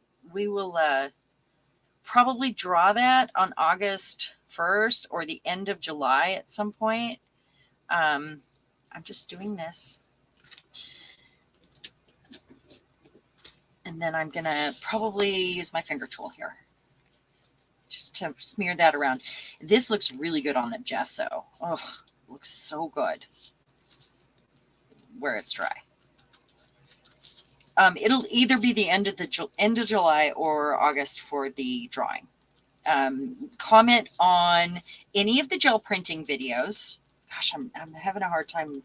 probably draw that on August 1st or the end of July at some point. I'm just doing this. And then I'm going to probably use my finger tool here. to smear that around. This looks really good on the gesso. Oh, looks so good where it's dry. It'll either be the end of July or August for the drawing. Comment on any of the gel printing videos. Gosh, I'm having a hard time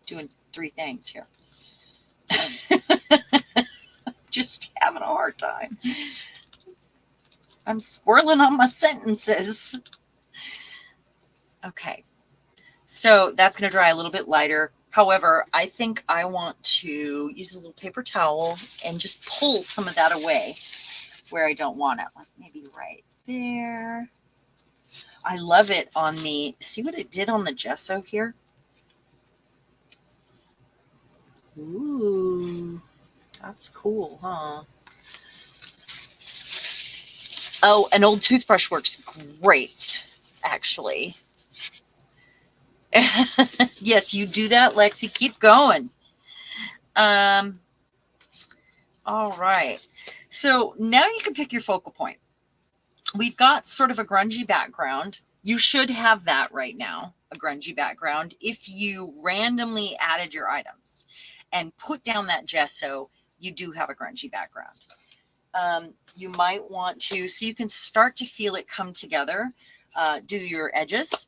doing 3 things here. Just having a hard time. I'm squirreling on my sentences. Okay, so that's going to dry a little bit lighter. However, I think I want to use a little paper towel and just pull some of that away where I don't want it. Like maybe right there. I love it on the, see what it did on the gesso here? Ooh, that's cool, huh? Oh, an old toothbrush works great, actually. Yes, you do that, Lexi. Keep going. All right. So now you can pick your focal point. We've got sort of a grungy background. You should have that right now, a grungy background. If you randomly added your items and put down that gesso, you do have a grungy background. You might want to, so you can start to feel it come together, do your edges,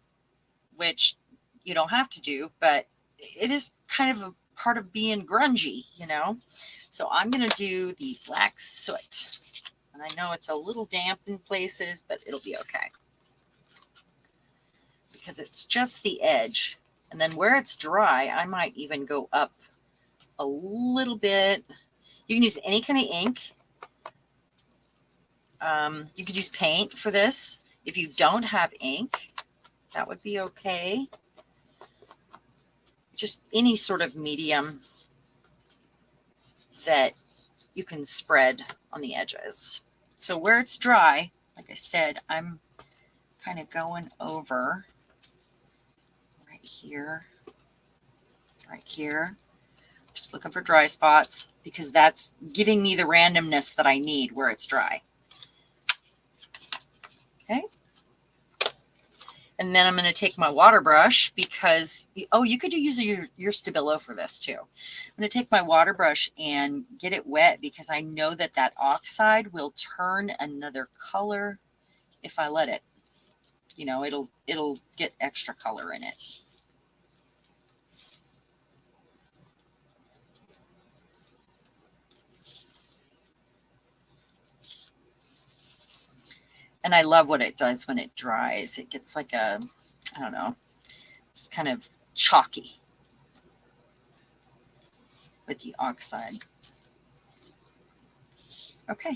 which you don't have to do, but it is kind of a part of being grungy, you know? So I'm going to do the black soot. And I know it's a little damp in places, but it'll be okay. Because it's just the edge. And then where it's dry, I might even go up a little bit. You can use any kind of ink. You could use paint for this. If you don't have ink, that would be okay. Just any sort of medium that you can spread on the edges. So where it's dry, like I said, I'm kind of going over right here, just looking for dry spots because that's giving me the randomness that I need where it's dry. Okay. And then I'm going to take my water brush because, oh, you could use your Stabilo for this too. I'm going to take my water brush and get it wet because I know that that oxide will turn another color if I let it. You know, it'll get extra color in it. And I love what it does when it dries. It gets like a, I don't know, it's kind of chalky with the oxide. Okay. I'm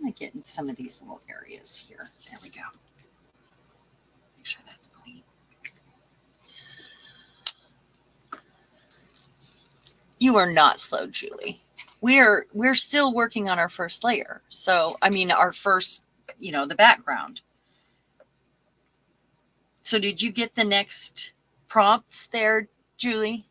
going to get in some of these little areas here. There we go. Make sure that's clean. You are not slow, Julie. We're still working on our first layer. So, I mean, our first, you know, the background. So did you get the next prompts there, Julie?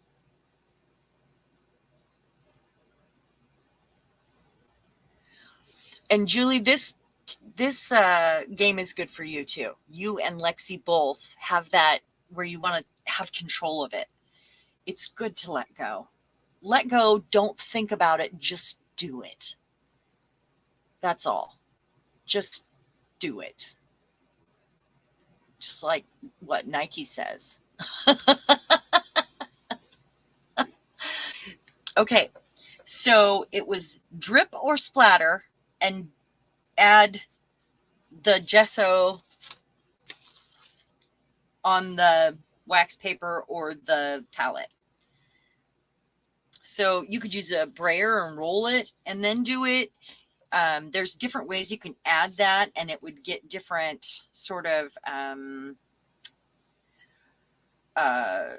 And Julie, this game is good for you too. You and Lexi both have that where you want to have control of it. It's good to let go. Let go. Don't think about it. Just do it. That's all. Just do it. Just like what Nike says. Okay. So it was drip or splatter and add the gesso on the wax paper or the palette. So you could use a brayer and roll it and then do it. There's different ways you can add that and it would get different sort of a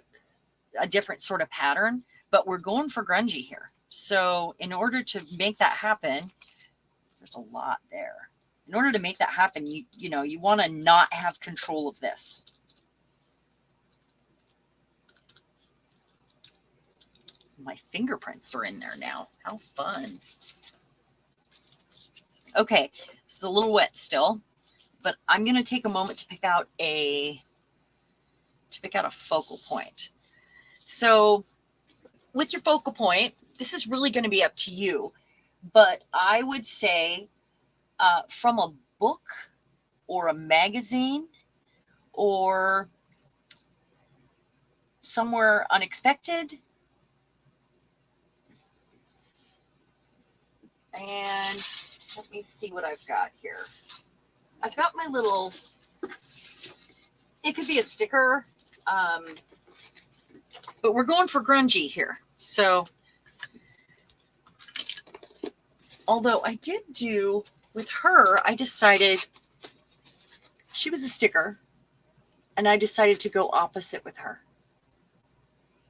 different sort of pattern, but we're going for grungy here. So in order to make that happen, there's a lot there. In order to make that happen, you know, you want to not have control of this. My fingerprints are in there now. How fun. Okay, It's a little wet still, but I'm going to take a moment to pick out a focal point. So with your focal point, this is really going to be up to you, but I would say from a book or a magazine or somewhere unexpected. And let me see what I've got here. I've got my little, it could be a sticker, but we're going for grungy here. So, although I did do, with her, I decided, she was a sticker, and I decided to go opposite with her.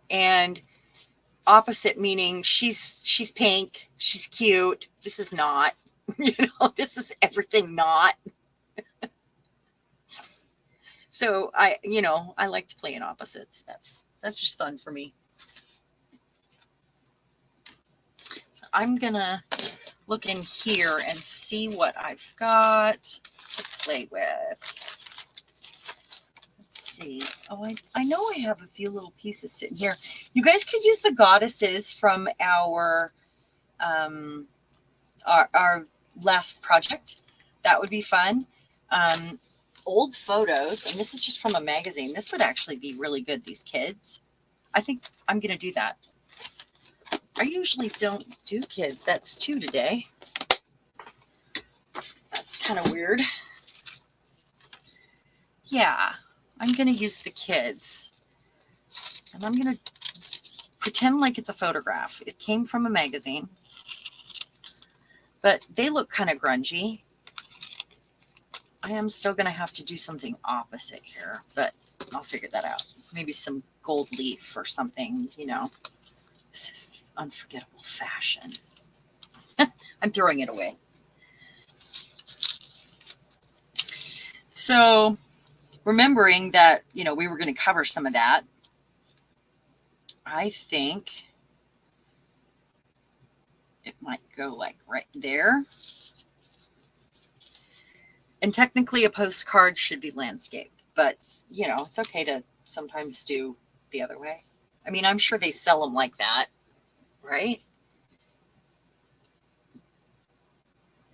And opposite meaning she's pink, she's cute. This is not, this is everything not. So I like to play in opposites. That's just fun for me. So I'm gonna look in here and see what I've got to play with. Let's see. Oh, I know I have a few little pieces sitting here. You guys could use the goddesses from our last project. That would be fun. Old photos, and this is just from a magazine. This would actually be really good, these kids. I think I'm going to do that. I usually don't do kids. That's 2 today. That's kind of weird. Yeah, I'm going to use the kids. And I'm going to pretend like it's a photograph. It came from a magazine. But they look kind of grungy. I am still going to have to do something opposite here, but I'll figure that out. Maybe some gold leaf or something, This is unforgettable fashion. I'm throwing it away. So remembering that, we were going to cover some of that, I think it might go like right there. And technically a postcard should be landscape, but it's okay to sometimes do the other way. I mean, I'm sure they sell them like that, right?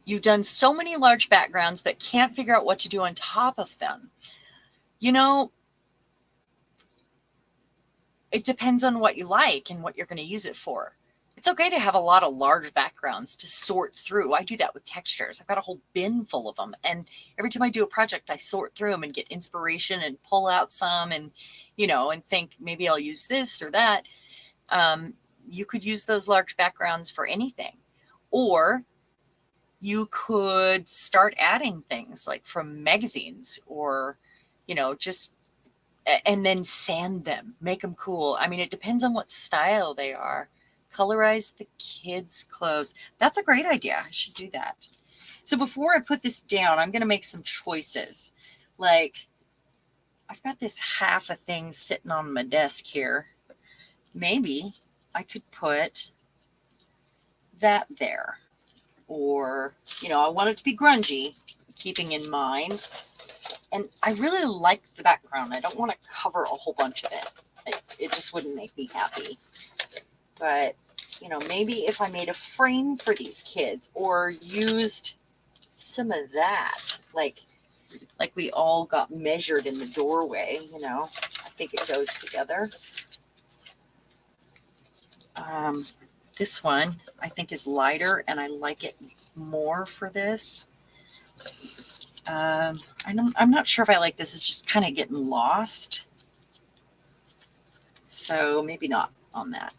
You've done so many large backgrounds, but can't figure out what to do on top of them. It depends on what you like and what you're going to use it for. It's okay to have a lot of large backgrounds to sort through. I do that with textures. I've got a whole bin full of them. And every time I do a project, I sort through them and get inspiration and pull out some and, and think maybe I'll use this or that. You could use those large backgrounds for anything. Or you could start adding things like from magazines or, just, and then sand them, make them cool. I mean, it depends on what style they are. Colorize the kids' clothes. That's a great idea. I should do that. So before I put this down, I'm going to make some choices. Like, I've got this half a thing sitting on my desk here. Maybe I could put that there. Or, I want it to be grungy, keeping in mind. And I really like the background. I don't want to cover a whole bunch of it. It just wouldn't make me happy. But, maybe if I made a frame for these kids or used some of that, like we all got measured in the doorway, I think it goes together. This one I think is lighter and I like it more for this. I'm not sure if I like this. It's just kind of getting lost. So maybe not on that.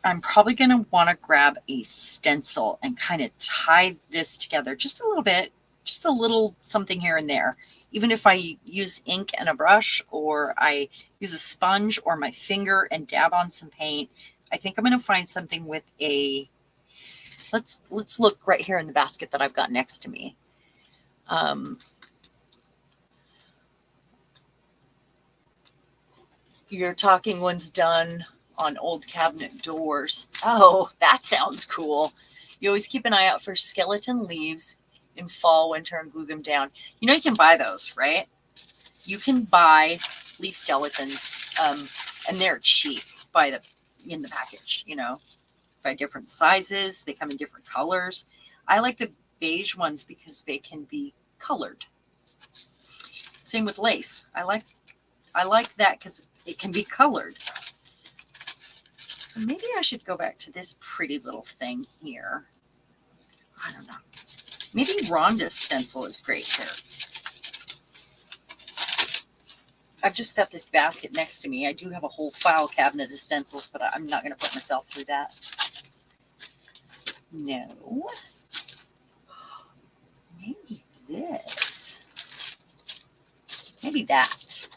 I'm probably going to want to grab a stencil and kind of tie this together just a little bit, just a little something here and there. Even if I use ink and a brush or I use a sponge or my finger and dab on some paint, I think I'm going to find something with a, let's look right here in the basket that I've got next to me. You're talking one's done on old cabinet doors. Oh, that sounds cool. You always keep an eye out for skeleton leaves in fall, winter, and glue them down. You know, you can buy those, right? You can buy leaf skeletons, and they're cheap in the package, you know, by different sizes. They come in different colors. I like the beige ones because they can be colored. Same with lace. I like that because it can be colored. So maybe I should go back to this pretty little thing here. I don't know. Maybe Rhonda's stencil is great here. I've just got this basket next to me. I do have a whole file cabinet of stencils, but I'm not going to put myself through that. No. Maybe this. Maybe that.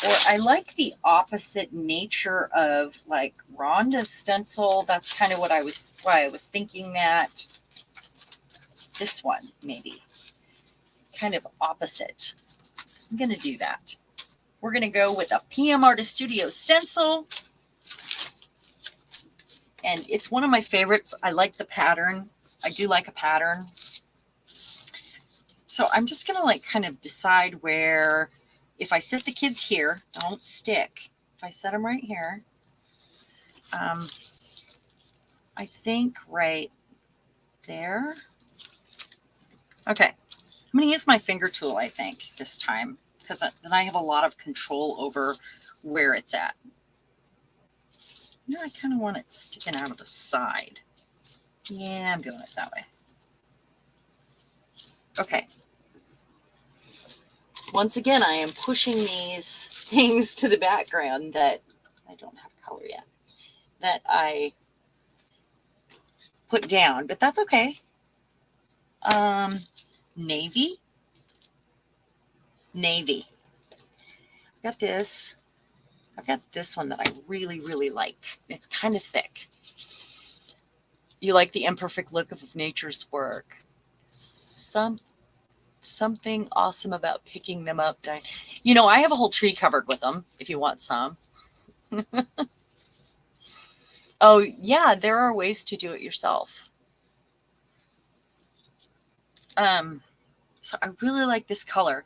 Or I like the opposite nature of like Rhonda's stencil. That's kind of why I was thinking that. This one, maybe. Kind of opposite. I'm going to do that. We're going to go with a PM Artist Studio stencil. And it's one of my favorites. I like the pattern. I do like a pattern. So I'm just going to like kind of decide where, if I set the kids here, don't stick. If I set them right here, I think right there. Okay. I'm going to use my finger tool, I think, this time, because then I have a lot of control over where it's at. You know, I kind of want it sticking out of the side. Yeah, I'm doing it that way. Okay. Once again, I am pushing these things to the background that I don't have color yet, that I put down, but that's okay. Navy. I've got this one that I really, really like. It's kind of thick. You like the imperfect look of nature's work. Something awesome about picking them up. You know, I have a whole tree covered with them if you want some. Oh, yeah, there are ways to do it yourself. So I really like this color.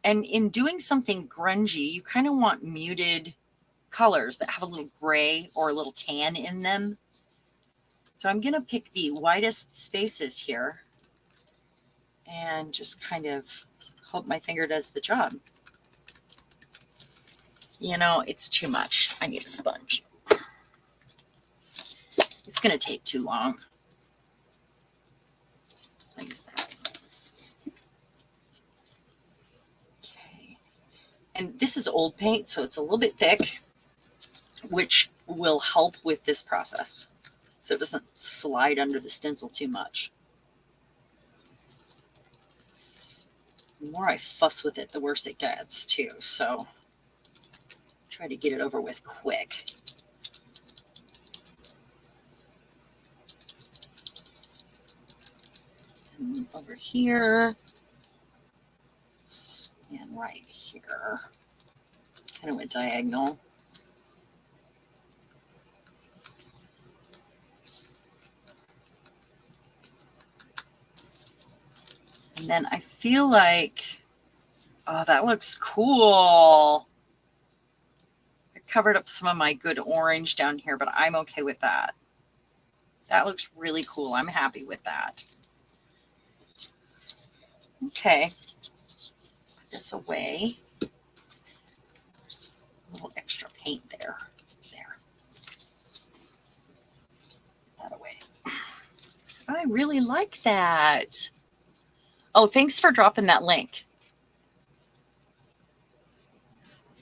And in doing something grungy, you kind of want muted colors that have a little gray or a little tan in them. So I'm going to pick the widest spaces here and just kind of hope my finger does the job. You know, it's too much. I need a sponge. It's going to take too long. I use that. Okay. And this is old paint, so it's a little bit thick, which will help with this process, so it doesn't slide under the stencil too much. The more I fuss with it, the worse it gets too, so try to get it over with quick. And over here, and right here. Kind of went diagonal. And then I feel like, oh, that looks cool. I covered up some of my good orange down here, but I'm okay with that. That looks really cool. I'm happy with that. Okay. Put this away. There's a little extra paint there. There. Put that away. I really like that. Oh, thanks for dropping that link.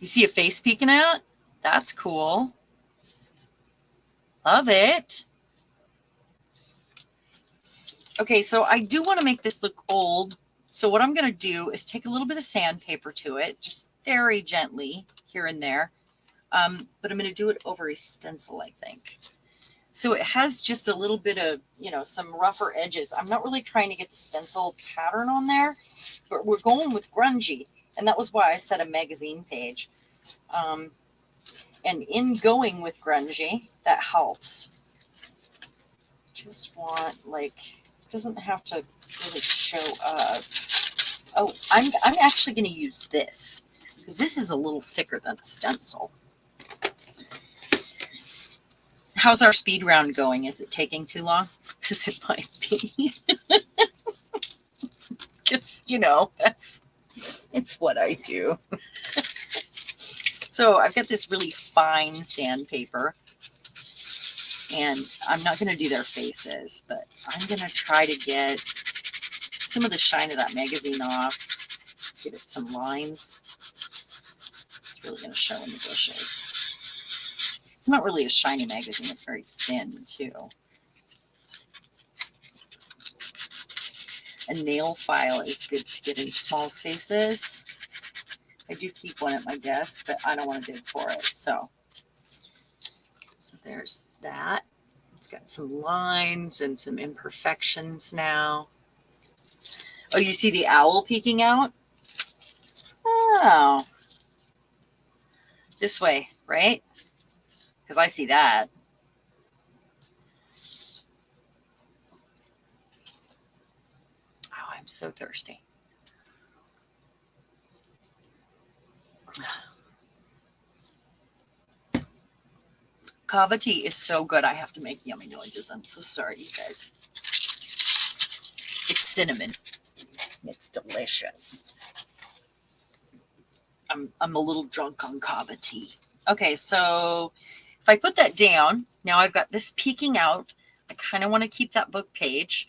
You see a face peeking out? That's cool. Love it. Okay, so I do want to make this look old. So what I'm going to do is take a little bit of sandpaper to it, just very gently here and there. But I'm going to do it over a stencil, I think. So it has just a little bit of, you know, some rougher edges. I'm not really trying to get the stencil pattern on there, but we're going with grungy. And that was why I set a magazine page. And in going with grungy, that helps. just want, like, it doesn't have to really show up. Oh, I'm actually going to use this because this is a little thicker than a stencil. How's our speed round going? Is it taking too long? Because it might be. Because, you know, it's what I do. So I've got this really fine sandpaper, and I'm not going to do their faces, but I'm going to try to get some of the shine of that magazine off, give it some lines. It's really going to show in the bushes. It's not really a shiny magazine. It's very thin, too. A nail file is good to get in small spaces. I do keep one at my desk, but I don't want to dig for it. So there's that. It's got some lines and some imperfections now. Oh, you see the owl peeking out? Oh. This way, right? Because I see that. Oh, I'm so thirsty. Kava tea is so good. I have to make yummy noises. I'm so sorry, you guys. It's cinnamon. It's delicious. I'm a little drunk on kava tea. Okay, so if I put that down, now I've got this peeking out. I kind of want to keep that book page.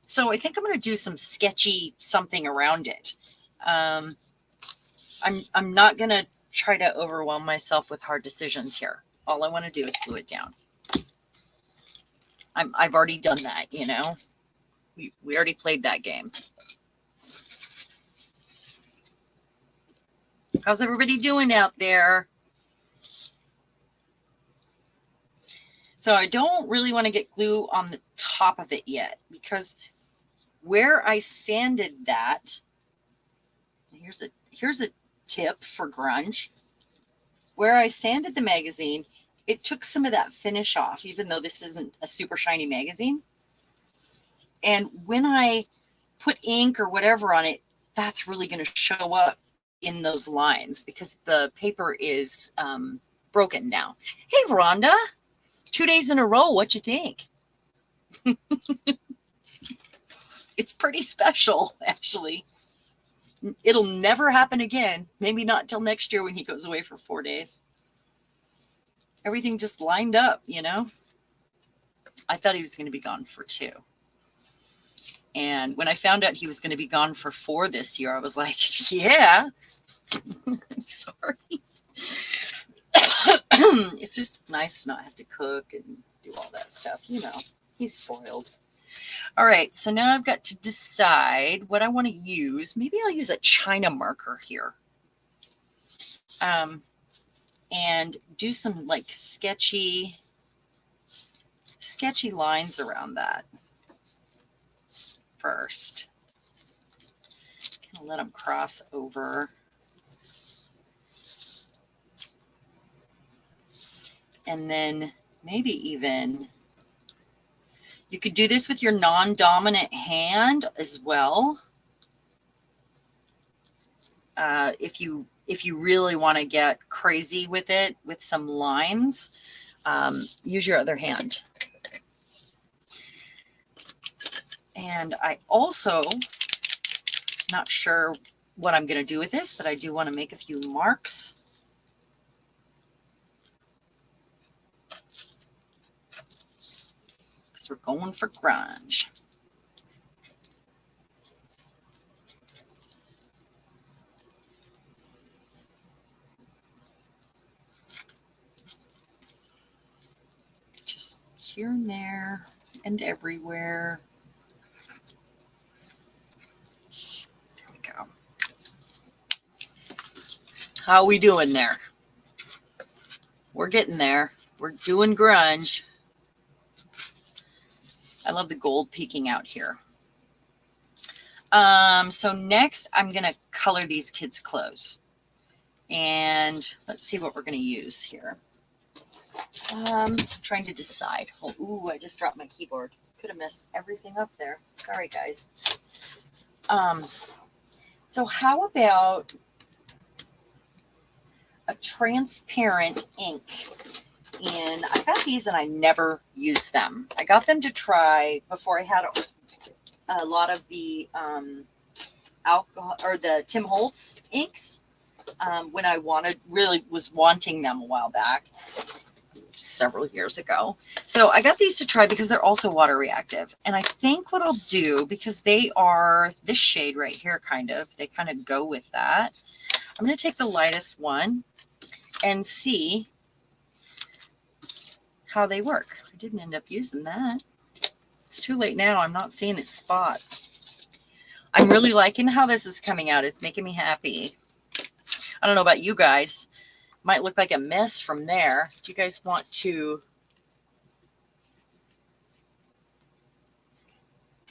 So I think I'm going to do some sketchy something around it. I'm not going to try to overwhelm myself with hard decisions here. All I want to do is glue it down. I've already done that, you know. We already played that game. How's everybody doing out there? So I don't really want to get glue on the top of it yet, because where I sanded that, here's a tip for grunge. Where I sanded the magazine, it took some of that finish off, even though this isn't a super shiny magazine. And when I put ink or whatever on it, that's really going to show up in those lines because the paper is broken now. Hey, Rhonda, 2 days in a row. What you think? It's pretty special, actually. It'll never happen again. Maybe not till next year when he goes away for 4 days. Everything just lined up, you know. I thought he was going to be gone for 2. And when I found out he was going to be gone for 4 this year, I was like, yeah. Sorry. It's just nice to not have to cook and do all that stuff. You know, he's spoiled. All right, so now I've got to decide what I want to use. Maybe I'll use a China marker here. And do some like sketchy lines around that first. Kind of let them cross over. And then maybe even you could do this with your non-dominant hand as well. If you really want to get crazy with it, with some lines, use your other hand. And I also, not sure what I'm going to do with this, but I do want to make a few marks. Because we're going for grunge. Just here and there and everywhere. There we go. How are we doing there? We're getting there. We're doing grunge. I love the gold peeking out here. So next I'm going to color these kids' clothes. And let's see what we're going to use here. Trying to decide. Oh, ooh, I just dropped my keyboard. could have messed everything up there. Sorry, guys. So how about a transparent ink? And I got these and I never used them. I got them to try before I had a lot of the alcohol or the Tim Holtz inks when I really was wanting them a while back, several years ago. So I got these to try because they're also water reactive. And I think what I'll do, because they are this shade right here, they kind of go with that. I'm going to take the lightest one and see how they work. I didn't end up using that. It's too late now. I'm not seeing its spot. I'm really liking how this is coming out. It's making me happy. I don't know about you guys. Might look like a mess from there. Do you guys want to?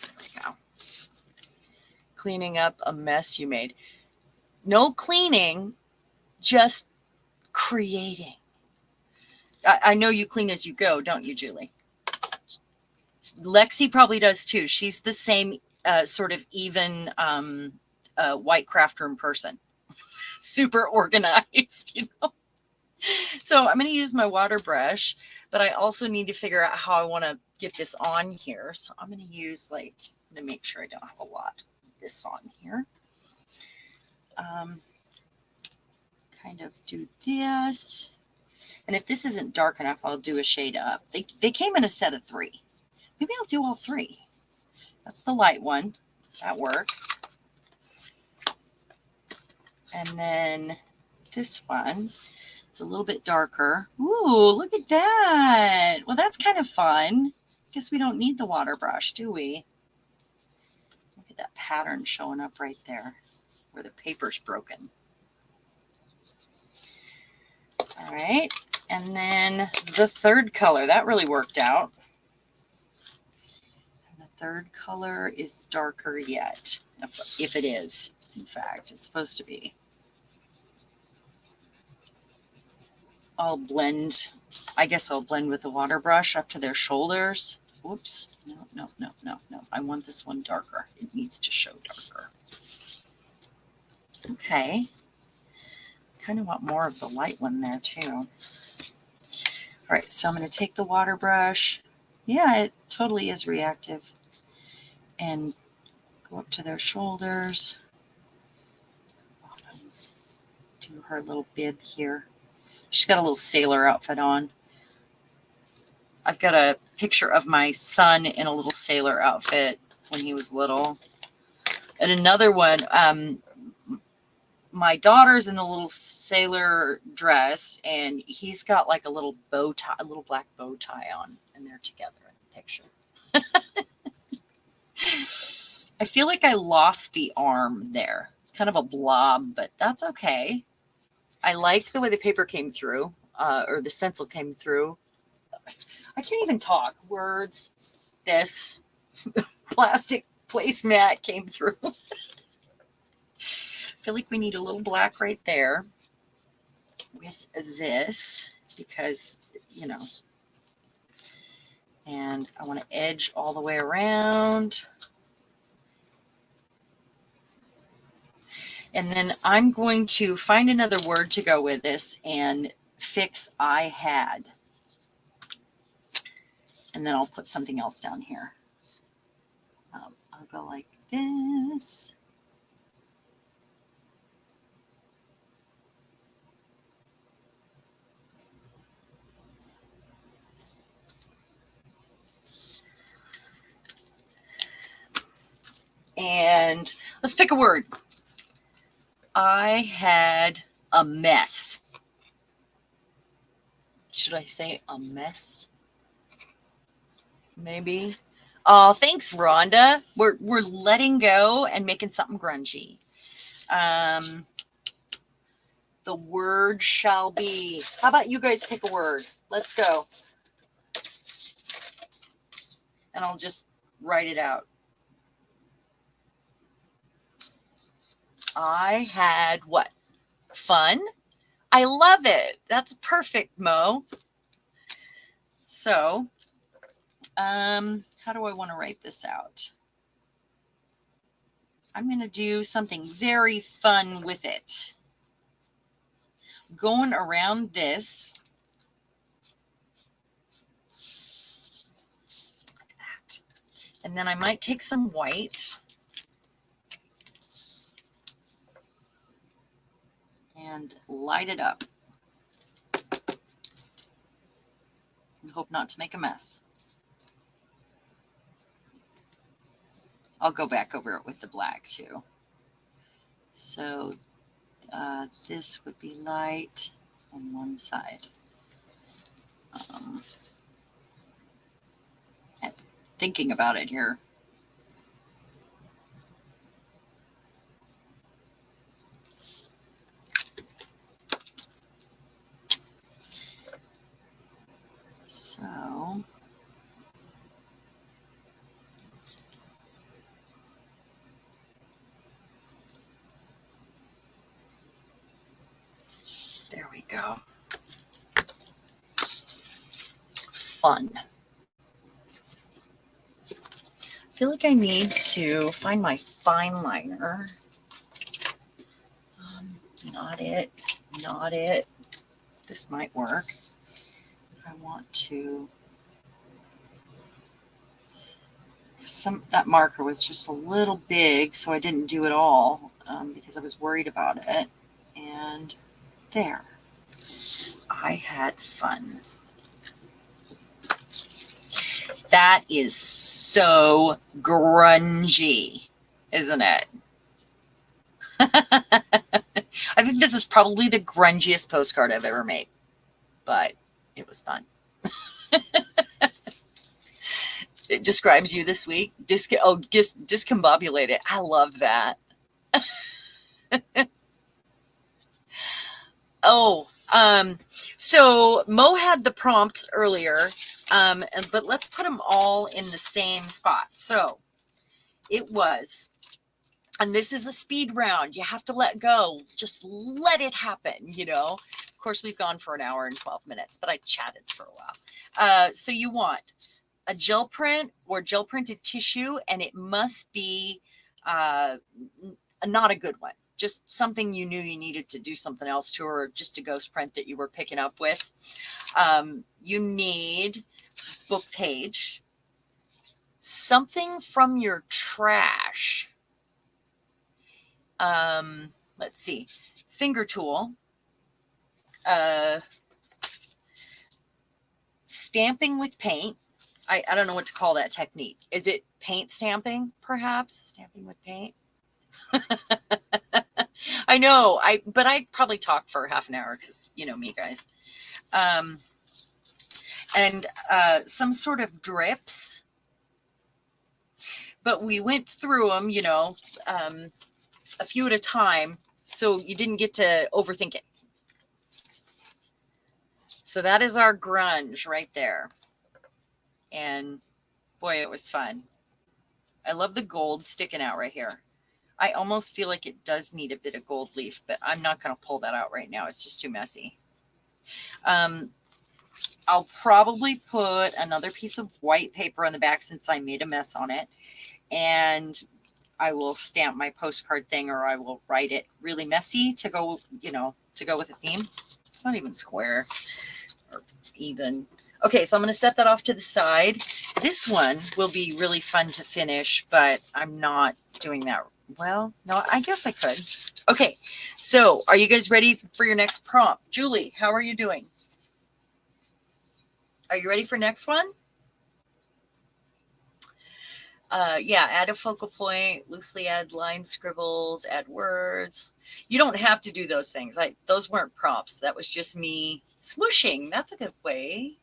There we go. Cleaning up a mess you made. No cleaning, just creating. I know you clean as you go, don't you, Julie? Lexi probably does too. She's the same sort of even white craft room person. Super organized, you know. So I'm going to use my water brush, but I also need to figure out how I want to get this on here. So I'm going to use I'm going to make sure I don't have a lot of this on here. Kind of do this. And if this isn't dark enough, I'll do a shade up. They came in a set of 3. Maybe I'll do all 3. That's the light one. That works. And then this one, it's a little bit darker. Ooh, look at that. Well, that's kind of fun. Guess we don't need the water brush, do we? Look at that pattern showing up right there where the paper's broken. All right. And then the third color, that really worked out. And the third color is darker yet, if it is. In fact, it's supposed to be. I'll blend, I guess I'll blend with the water brush up to their shoulders. Whoops. No. I want this one darker. It needs to show darker. Okay. Kind of want more of the light one there too. All right, so I'm going to take the water brush. Yeah, it totally is reactive. And go up to their shoulders. Do her little bib here. She's got a little sailor outfit on. I've got a picture of my son in a little sailor outfit when he was little. And another one, my daughter's in a little sailor dress, and he's got like a little bow tie, a little black bow tie on, and they're together in the picture. I feel like I lost the arm there. It's kind of a blob, but that's okay. I like the way the paper came through, or the stencil came through. I can't even talk. Words. This plastic placemat came through. I feel like we need a little black right there with this because, you know, and I want to edge all the way around. And then I'm going to find another word to go with this and fix I had. And then I'll put something else down here. I'll go like this. And let's pick a word. I had a mess. Should I say a mess? Maybe. Oh, thanks, Rhonda. We're letting go and making something grungy. The word shall be. How about you guys pick a word? Let's go. And I'll just write it out. I had what? Fun? I love it. That's perfect, Mo. So, how How do I want to write this out? I'm going to do something very fun with it. Going around this. Like that. And then I might take some white. And light it up. And hope not to make a mess. I'll go back over it with the black too. So this would be light on one side. And thinking about it here. So there we go. Fun. I feel like I need to find my fine liner. Not it. Not it. This might work. I want to. That marker was just a little big, so I didn't do it all because I was worried about it. And there. I had fun. That is so grungy, isn't it? I think this is probably the grungiest postcard I've ever made, but it was fun. It describes you this week. Discombobulated. I love that. So Mo had the prompts earlier, but let's put them all in the same spot. So it was, and this is a speed round. You have to let go. Just let it happen, you know. Of course, we've gone for an hour and 12 minutes, but I chatted for a while. So you want a gel print or gel printed tissue, and it must be not a good one. Just something you knew you needed to do something else to, or just a ghost print that you were picking up with. You need book page, something from your trash. Let's see, finger tool, stamping with paint. I don't know what to call that technique. Is it paint stamping, perhaps? Stamping with paint? I know, but I'd probably talk for half an hour because you know me, guys. And some sort of drips. But we went through them, you know, a few at a time, so you didn't get to overthink it. So that is our grunge right there. And boy, it was fun. I love the gold sticking out right here. I almost feel like it does need a bit of gold leaf, but I'm not going to pull that out right now. It's just too messy. I'll probably put another piece of white paper on the back since I made a mess on it. And I will stamp my postcard thing, or I will write it really messy to go, you know, to go with the theme. It's not even square or even. Okay, so I'm going to set that off to the side. This one will be really fun to finish, but I'm not doing that. Well, no, I guess I could. Okay, so are you guys ready for your next prompt? Julie, how are you doing? Are you ready for next one? Yeah, add a focal point, loosely add line scribbles, add words. You don't have to do those things. Those weren't prompts. That was just me smooshing. That's a good way.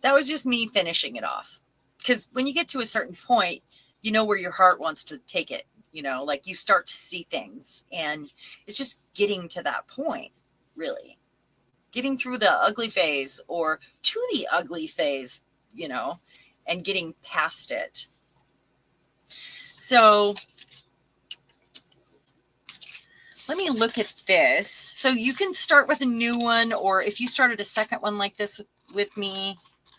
That was just me finishing it off. Because when you get to a certain point, you know where your heart wants to take it. You know, like you start to see things. And it's just getting to that point, really. Getting through the ugly phase or to the ugly phase, you know, and getting past it. So let me look at this. So you can start with a new one, or if you started a second one like this with me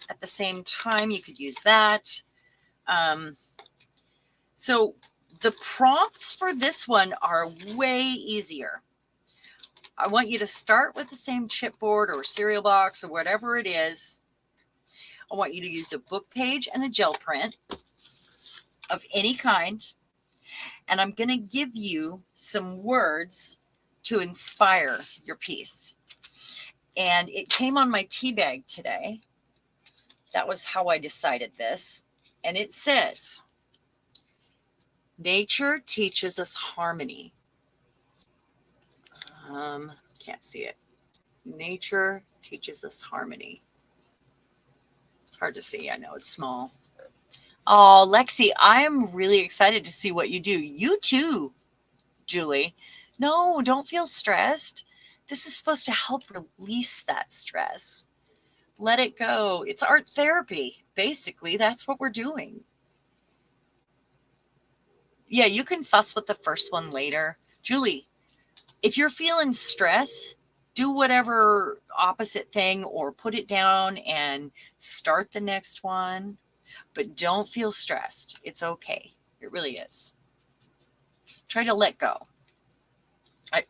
at the same time, you could use that. So the prompts for this one are way easier. I want you to start with the same chipboard or cereal box or whatever it is. I want you to use a book page and a gel print of any kind. And I'm going to give you some words to inspire your piece. And it came on my tea bag today. That was how I decided this. And it says, nature teaches us harmony. Can't see it. Nature teaches us harmony. It's hard to see. I know it's small. Oh, Lexi, I'm really excited to see what you do. You too, Julie. No, don't feel stressed. This is supposed to help release that stress. Let it go. It's art therapy. Basically, that's what we're doing. Yeah, you can fuss with the first one later. Julie, if you're feeling stress, do whatever opposite thing or put it down and start the next one. But don't feel stressed. It's okay. It really is. Try to let go.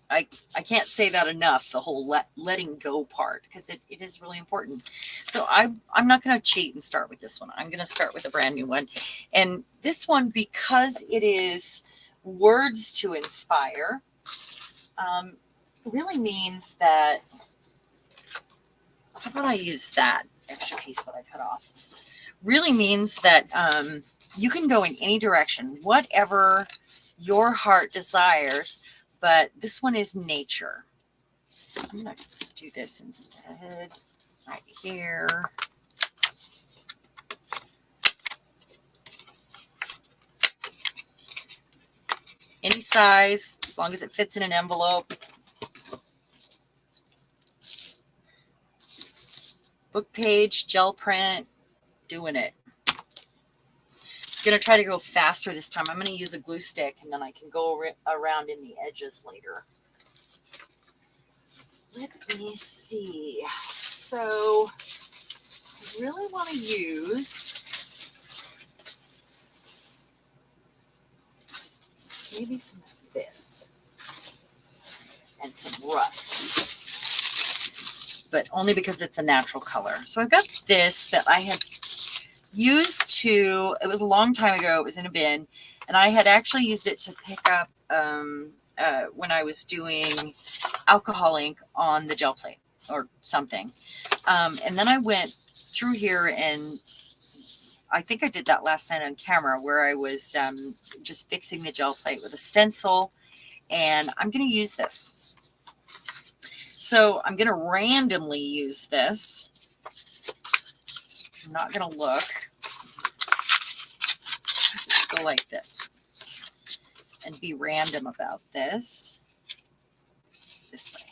I can't say that enough, the whole letting go part, because it is really important. So I'm not going to cheat and start with this one. I'm going to start with a brand new one. And this one, because it is words to inspire, really means that, how about I use that extra piece that I cut off? Really means that you can go in any direction, whatever your heart desires. But this one is nature. I'm going to do this instead right here. Any size, as long as it fits in an envelope. Book page, gel print, doing it. I'm going to try to go faster this time. I'm going to use a glue stick, and then I can go around in the edges later. Let me see. So I really want to use maybe some of this and some rust, but only because it's a natural color. So I've got this that I had used to, it was a long time ago, it was in a bin, and I had actually used it to pick up when I was doing alcohol ink on the gel plate or something. And then I went through here, and I think I did that last night on camera, where I was just fixing the gel plate with a stencil, and I'm going to use this. So I'm going to randomly use this. I'm not going to look. Just go like this and be random about this. This way.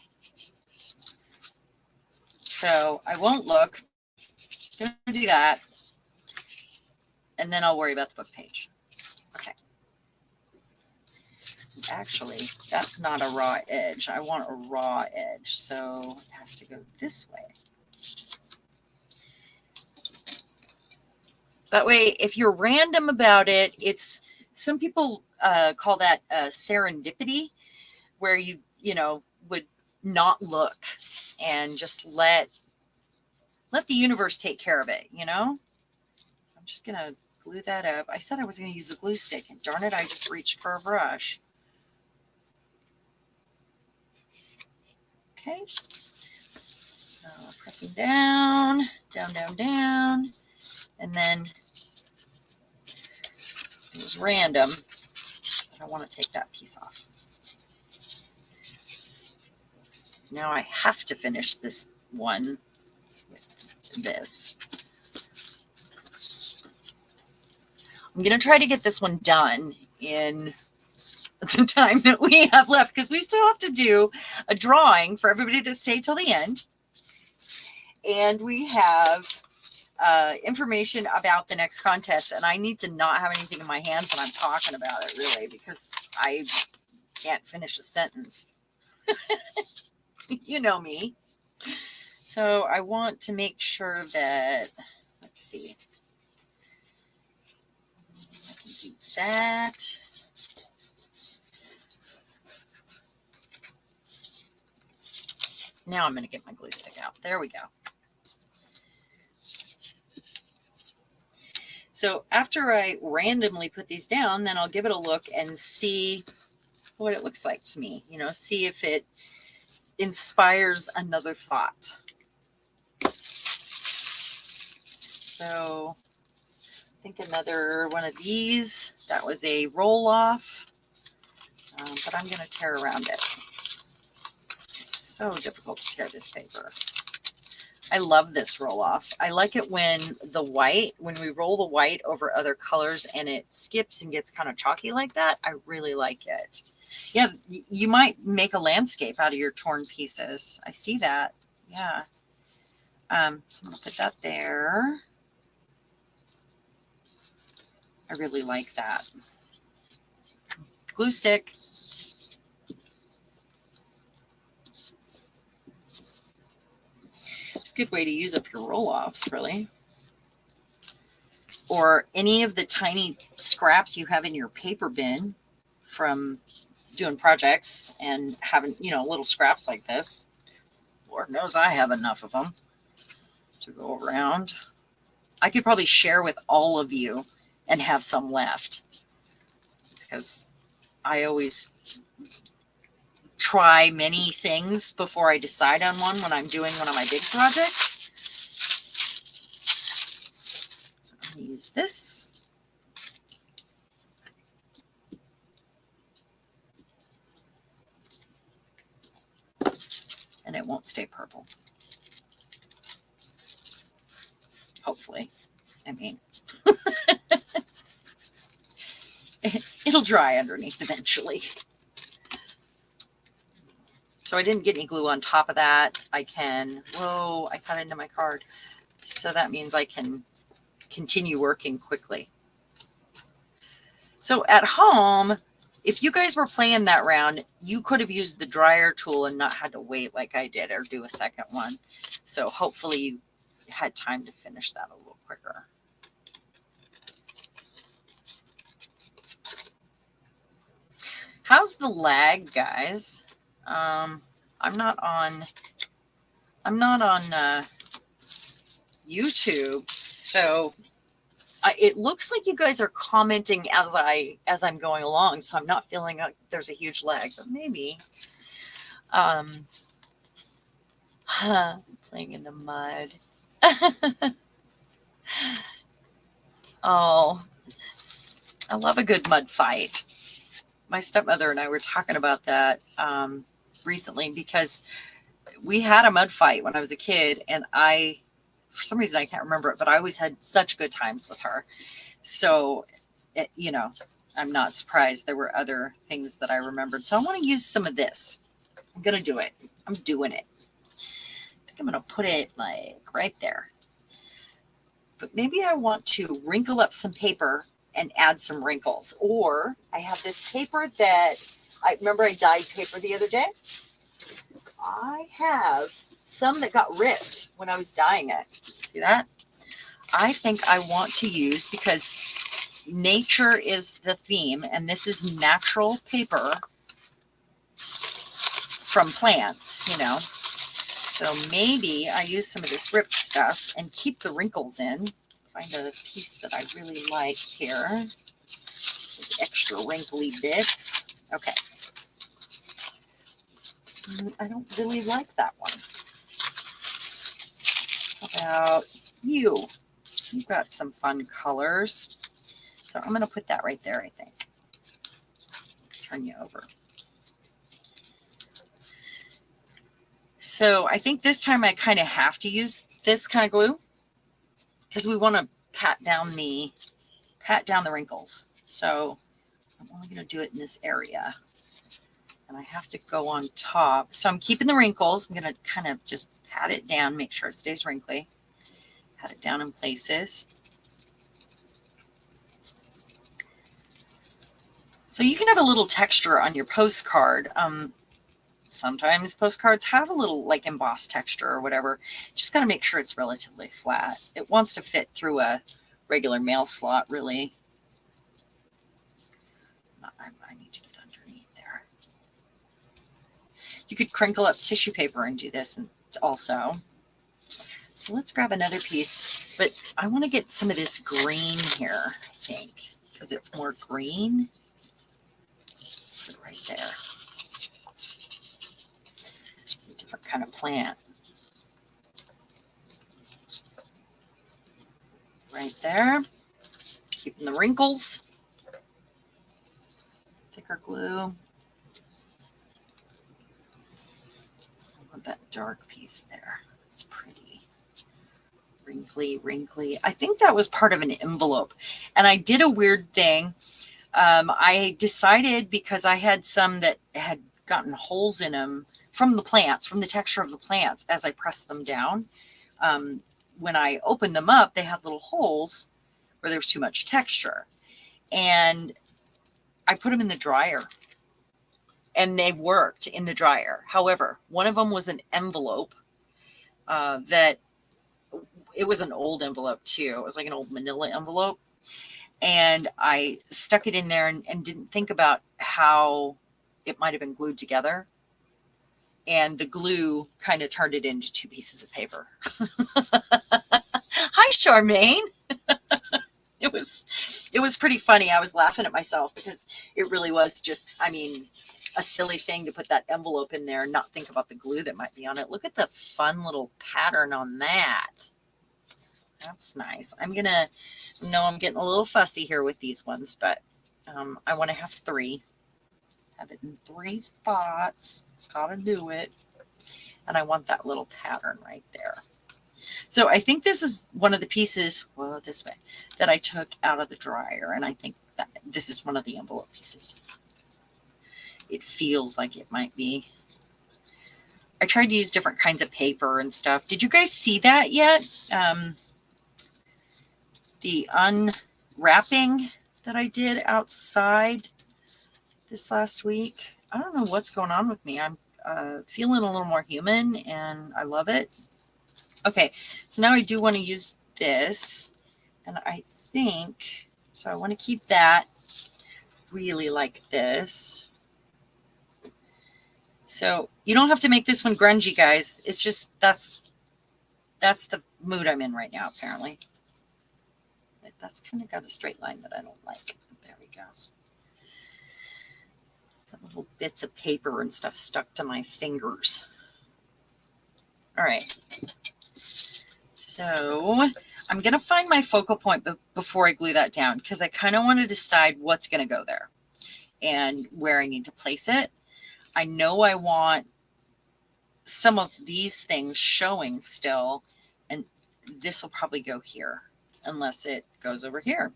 So I won't look. Going to do that. And then I'll worry about the book page. Okay. Actually, that's not a raw edge. I want a raw edge. So it has to go this way. That way, if you're random about it, it's, some people call that serendipity, where you would not look and just let the universe take care of it, I'm just going to glue that up. I said I was going to use a glue stick, and darn it, I just reached for a brush. Okay. So pressing down, down, down, down. And then it was random. I want to take that piece off. Now I have to finish this one with this. I'm going to try to get this one done in the time that we have left, because we still have to do a drawing for everybody that stayed till the end. And we have information about the next contest, and I need to not have anything in my hands when I'm talking about it, really, because I can't finish a sentence. You know me. So I want to make sure that, let's see, do that. Now I'm going to get my glue stick out. There we go. So after I randomly put these down, then I'll give it a look and see what it looks like to me. You know, see if it inspires another thought. So I think another one of these, that was a roll off, but I'm going to tear around it. It's so difficult to tear this paper. I love this roll off. I like it when we roll the white over other colors and it skips and gets kind of chalky like that. I really like it. Yeah, you might make a landscape out of your torn pieces. I see that. Yeah. So I'm going to put that there. I really like that. Glue stick. It's a good way to use up your roll-offs, really. Or any of the tiny scraps you have in your paper bin from doing projects and having, you know, little scraps like this. Lord knows I have enough of them to go around. I could probably share with all of you and have some left, because I always try many things before I decide on one when I'm doing one of my big projects. So I'm going to use this. And it won't stay purple. Hopefully. I mean, it'll dry underneath eventually. So I didn't get any glue on top of that. I cut into my card. So that means I can continue working quickly. So at home, if you guys were playing that round, you could have used the dryer tool and not had to wait like I did or do a second one. So hopefully you had time to finish that a little quicker. How's the lag, guys? I'm not on YouTube, so it looks like you guys are commenting as I'm going along, so I'm not feeling like there's a huge lag, but maybe. Playing in the mud. Oh, I love a good mud fight. My stepmother and I were talking about that recently, because we had a mud fight when I was a kid, and for some reason I can't remember it, but I always had such good times with her. So, you know, I'm not surprised there were other things that I remembered. So I want to use some of this. I'm going to do it. I'm doing it. I think I'm going to put it like right there. But maybe I want to wrinkle up some paper and add some wrinkles. Or I have this paper that I remember I dyed paper the other day. I have some that got ripped when I was dyeing it. See that? I think I want to use, because nature is the theme, and this is natural paper from plants, you know. So maybe I use some of this ripped stuff and keep the wrinkles in. Find a piece that I really like here. With extra wrinkly bits. Okay. I don't really like that one. How about you? You've got some fun colors. So I'm going to put that right there, I think. Turn you over. So I think this time I kind of have to use this kind of glue, because we want to pat down the wrinkles. So I'm only going to do it in this area. And I have to go on top. So I'm keeping the wrinkles. I'm going to kind of just pat it down, make sure it stays wrinkly. Pat it down in places. So you can have a little texture on your postcard. Sometimes postcards have a little like embossed texture or whatever. Just got to make sure it's relatively flat. It wants to fit through a regular mail slot, really. You could crinkle up tissue paper and do this and also. So let's grab another piece, but I want to get some of this green here, I think, because it's more green. Put it right there. It's a different kind of plant. Right there. Keeping the wrinkles. Thicker glue. I want that dark piece there. It's pretty. Wrinkly. I think that was part of an envelope. And I did a weird thing. I decided, because I had some that had gotten holes in them from the plants, from the texture of the plants as I pressed them down. When I opened them up, they had little holes where there was too much texture. And I put them in the dryer. And they worked in the dryer. However, one of them was an envelope that it was an old envelope too. It was like an old manila envelope. And I stuck it in there and didn't think about how it might have been glued together. And the glue kind of turned it into two pieces of paper. Hi, Charmaine. It was pretty funny. I was laughing at myself because it really was just, I mean, a silly thing to put that envelope in there and not think about the glue that might be on it. Look at the fun little pattern on that. That's nice. I'm getting a little fussy here with these ones, but I want to have 3. Have it in 3 spots. Gotta do it. And I want that little pattern right there. So I think this is one of the pieces, well, this way, that I took out of the dryer. And I think that this is one of the envelope pieces. It feels like it might be. I tried to use different kinds of paper and stuff. Did you guys see that yet? The unwrapping that I did outside this last week. I don't know what's going on with me. I'm feeling a little more human and I love it. Okay, so now I do want to use this, and I think, so I want to keep that really like this. So you don't have to make this one grungy, guys. It's just, that's the mood I'm in right now, apparently. That's kind of got a straight line that I don't like. There we go. Got little bits of paper and stuff stuck to my fingers. All right. So I'm going to find my focal point before I glue that down, because I kind of want to decide what's going to go there and where I need to place it. I know I want some of these things showing still, and this will probably go here unless it goes over here.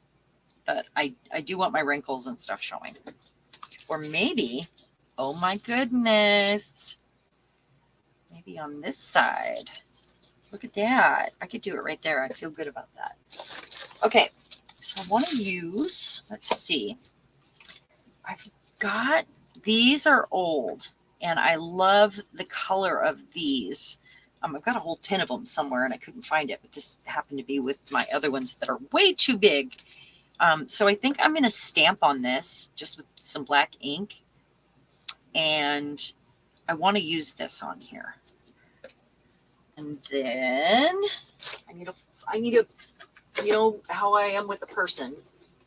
But I do want my wrinkles and stuff showing. Or maybe, oh my goodness, maybe on this side. Look at that. I could do it right there. I feel good about that. Okay, so I want to use, let's see. I've got, these are old, and I love the color of these. I've got a whole tin of them somewhere, and I couldn't find it, but this happened to be with my other ones that are way too big. So I think I'm going to stamp on this just with some black ink, and I want to use this on here. And then I need a, you know how I am with a person.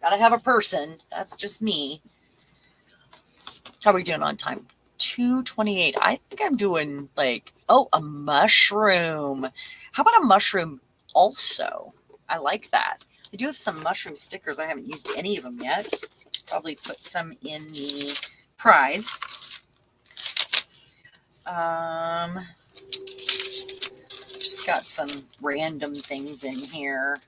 Gotta have a person. That's just me. How are we doing on time? 2:28. I think I'm doing like, oh, a mushroom. How about a mushroom also? I like that. I do have some mushroom stickers. I haven't used any of them yet. Probably put some in the prize. Just got some random things in here.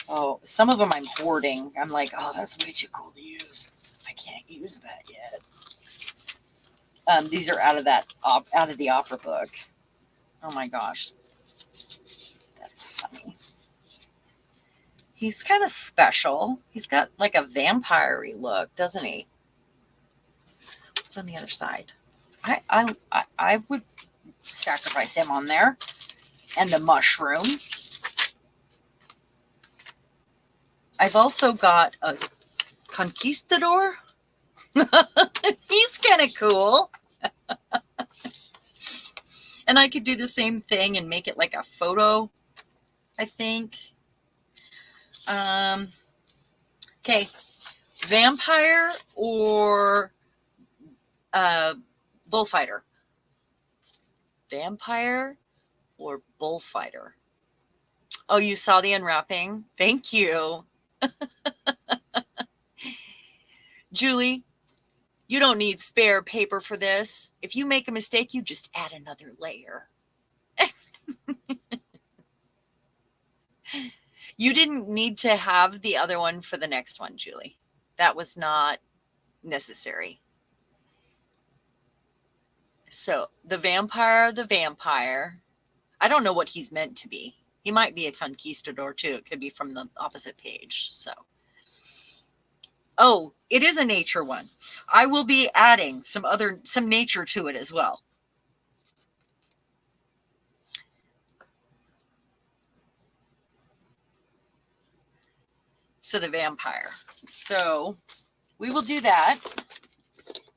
Oh, some of them I'm hoarding. I'm like, oh, that's way too cool to use. I can't use that yet. These are out of the opera book. Oh my gosh, that's funny. He's kind of special. He's got like a vampire-y look, doesn't he? What's on the other side? I would sacrifice him on there, and the mushroom. I've also got a conquistador. He's kind of cool. And I could do the same thing and make it like a photo, I think. Okay, vampire or bullfighter? Vampire or bullfighter? Oh, you saw the unwrapping? Thank you. Julie, you don't need spare paper for this. If you make a mistake, you just add another layer. You didn't need to have the other one for the next one, Julie. That was not necessary. So the vampire. I don't know what he's meant to be. He might be a conquistador too. It could be from the opposite page. So, oh, it is a nature one. I will be adding some nature to it as well. So the vampire. So we will do that.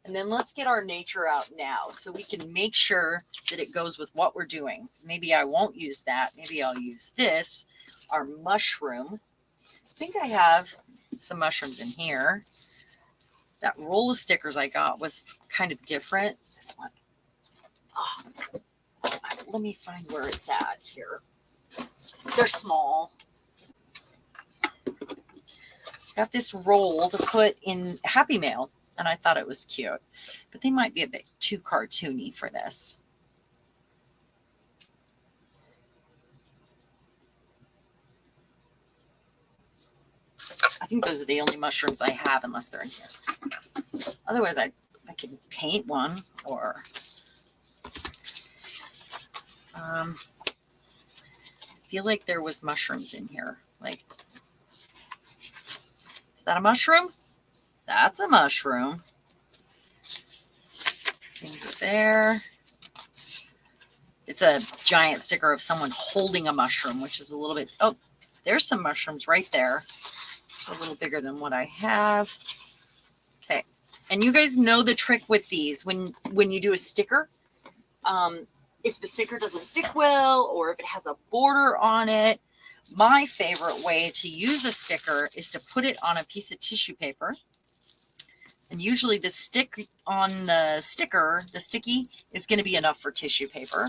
And then let's get our nature out now so we can make sure that it goes with what we're doing. Maybe I won't use that. Maybe I'll use this, our mushroom. I think I have some mushrooms in here. That roll of stickers I got was kind of different. This one. Oh, let me find where it's at here. They're small. Got this roll to put in Happy Mail, and I thought it was cute. But they might be a bit too cartoony for this. I think those are the only mushrooms I have unless they're in here. Otherwise, I can paint one or... I feel like there was mushrooms in here. Like, is that a mushroom? That's a mushroom. Things there. It's a giant sticker of someone holding a mushroom, which is a little bit... Oh, there's some mushrooms right there. A little bigger than what I have. Okay. And you guys know the trick with these. When you do a sticker, if the sticker doesn't stick well or if it has a border on it, my favorite way to use a sticker is to put it on a piece of tissue paper. And usually the stick on the sticker, the sticky, is going to be enough for tissue paper.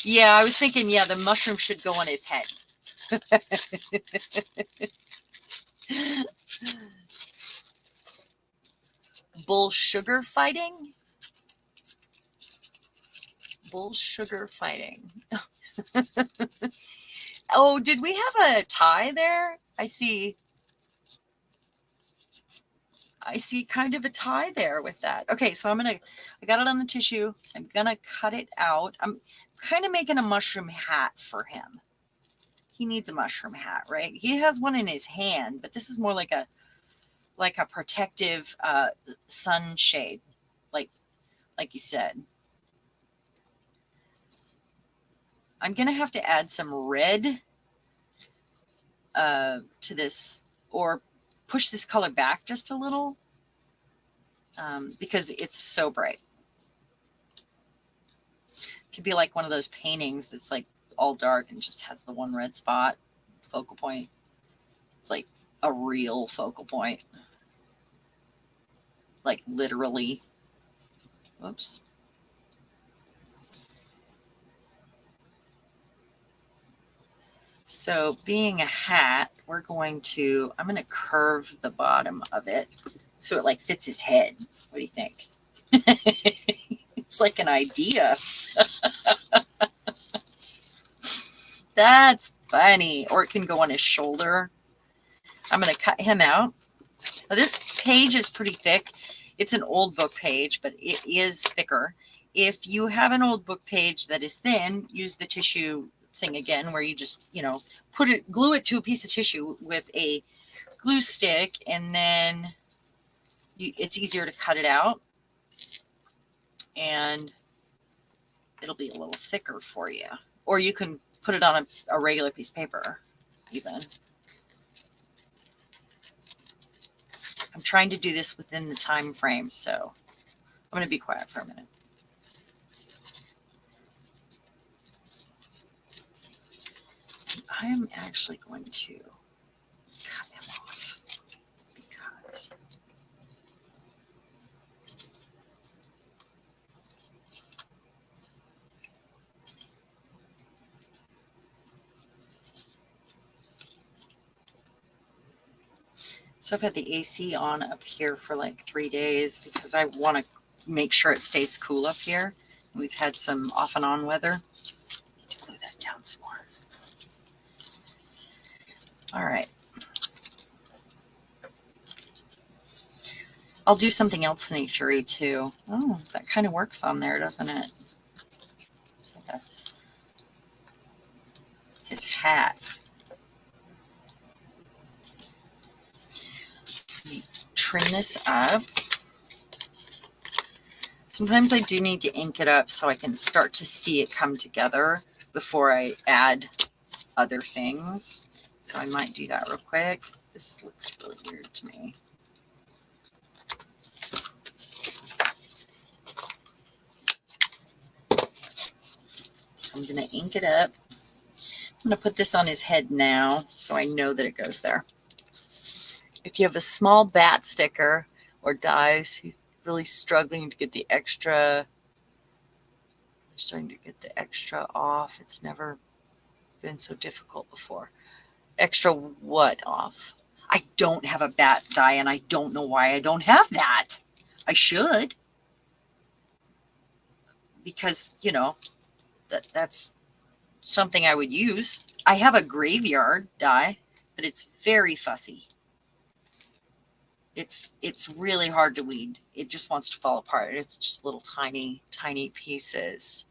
Yeah, I was thinking, yeah, the mushroom should go on his head. Bull sugar fighting? Bull sugar fighting. Oh, did we have a tie there? I see kind of a tie there with that. Okay, so I got it on the tissue. I'm gonna cut it out. I'm kind of making a mushroom hat for him. He needs a mushroom hat, right? He has one in his hand, but this is more like a protective sunshade, like you said. I'm gonna have to add some red to this, or push this color back just a little, because it's so bright. It could be like one of those paintings that's like all dark and just has the one red spot, focal point. It's like a real focal point. Like literally. Whoops. So being a hat, I'm going to curve the bottom of it so it like fits his head. What do you think? It's like an idea. That's funny. Or it can go on his shoulder. I'm going to cut him out. Now this page is pretty thick. It's an old book page, but it is thicker. If you have an old book page that is thin, use the tissue thing again, where you just, glue it to a piece of tissue with a glue stick, and then it's easier to cut it out, and it'll be a little thicker for you. Or you can put it on a regular piece of paper, even. I'm trying to do this within the time frame, so I'm going to be quiet for a minute. I am actually going to cut him off because so I've had the AC on up here for like 3 days because I want to make sure it stays cool up here. We've had some off and on weather. Need to glue that down some more. All right. I'll do something else nature-y too. Oh, that kind of works on there, doesn't it? It's like his hat. Let me trim this up. Sometimes I do need to ink it up so I can start to see it come together before I add other things. So I might do that real quick. This looks really weird to me. So I'm going to ink it up. I'm going to put this on his head now so I know that it goes there. If you have a small bat sticker or dies, he's really struggling to get the extra, starting to get the extra off. It's never been so difficult before. Extra what off? I don't have a bat die and I don't know why I don't have that. I should. Because, you know, that's something I would use. I have a graveyard die, but it's very fussy. It's really hard to weed. It just wants to fall apart. It's just little tiny pieces.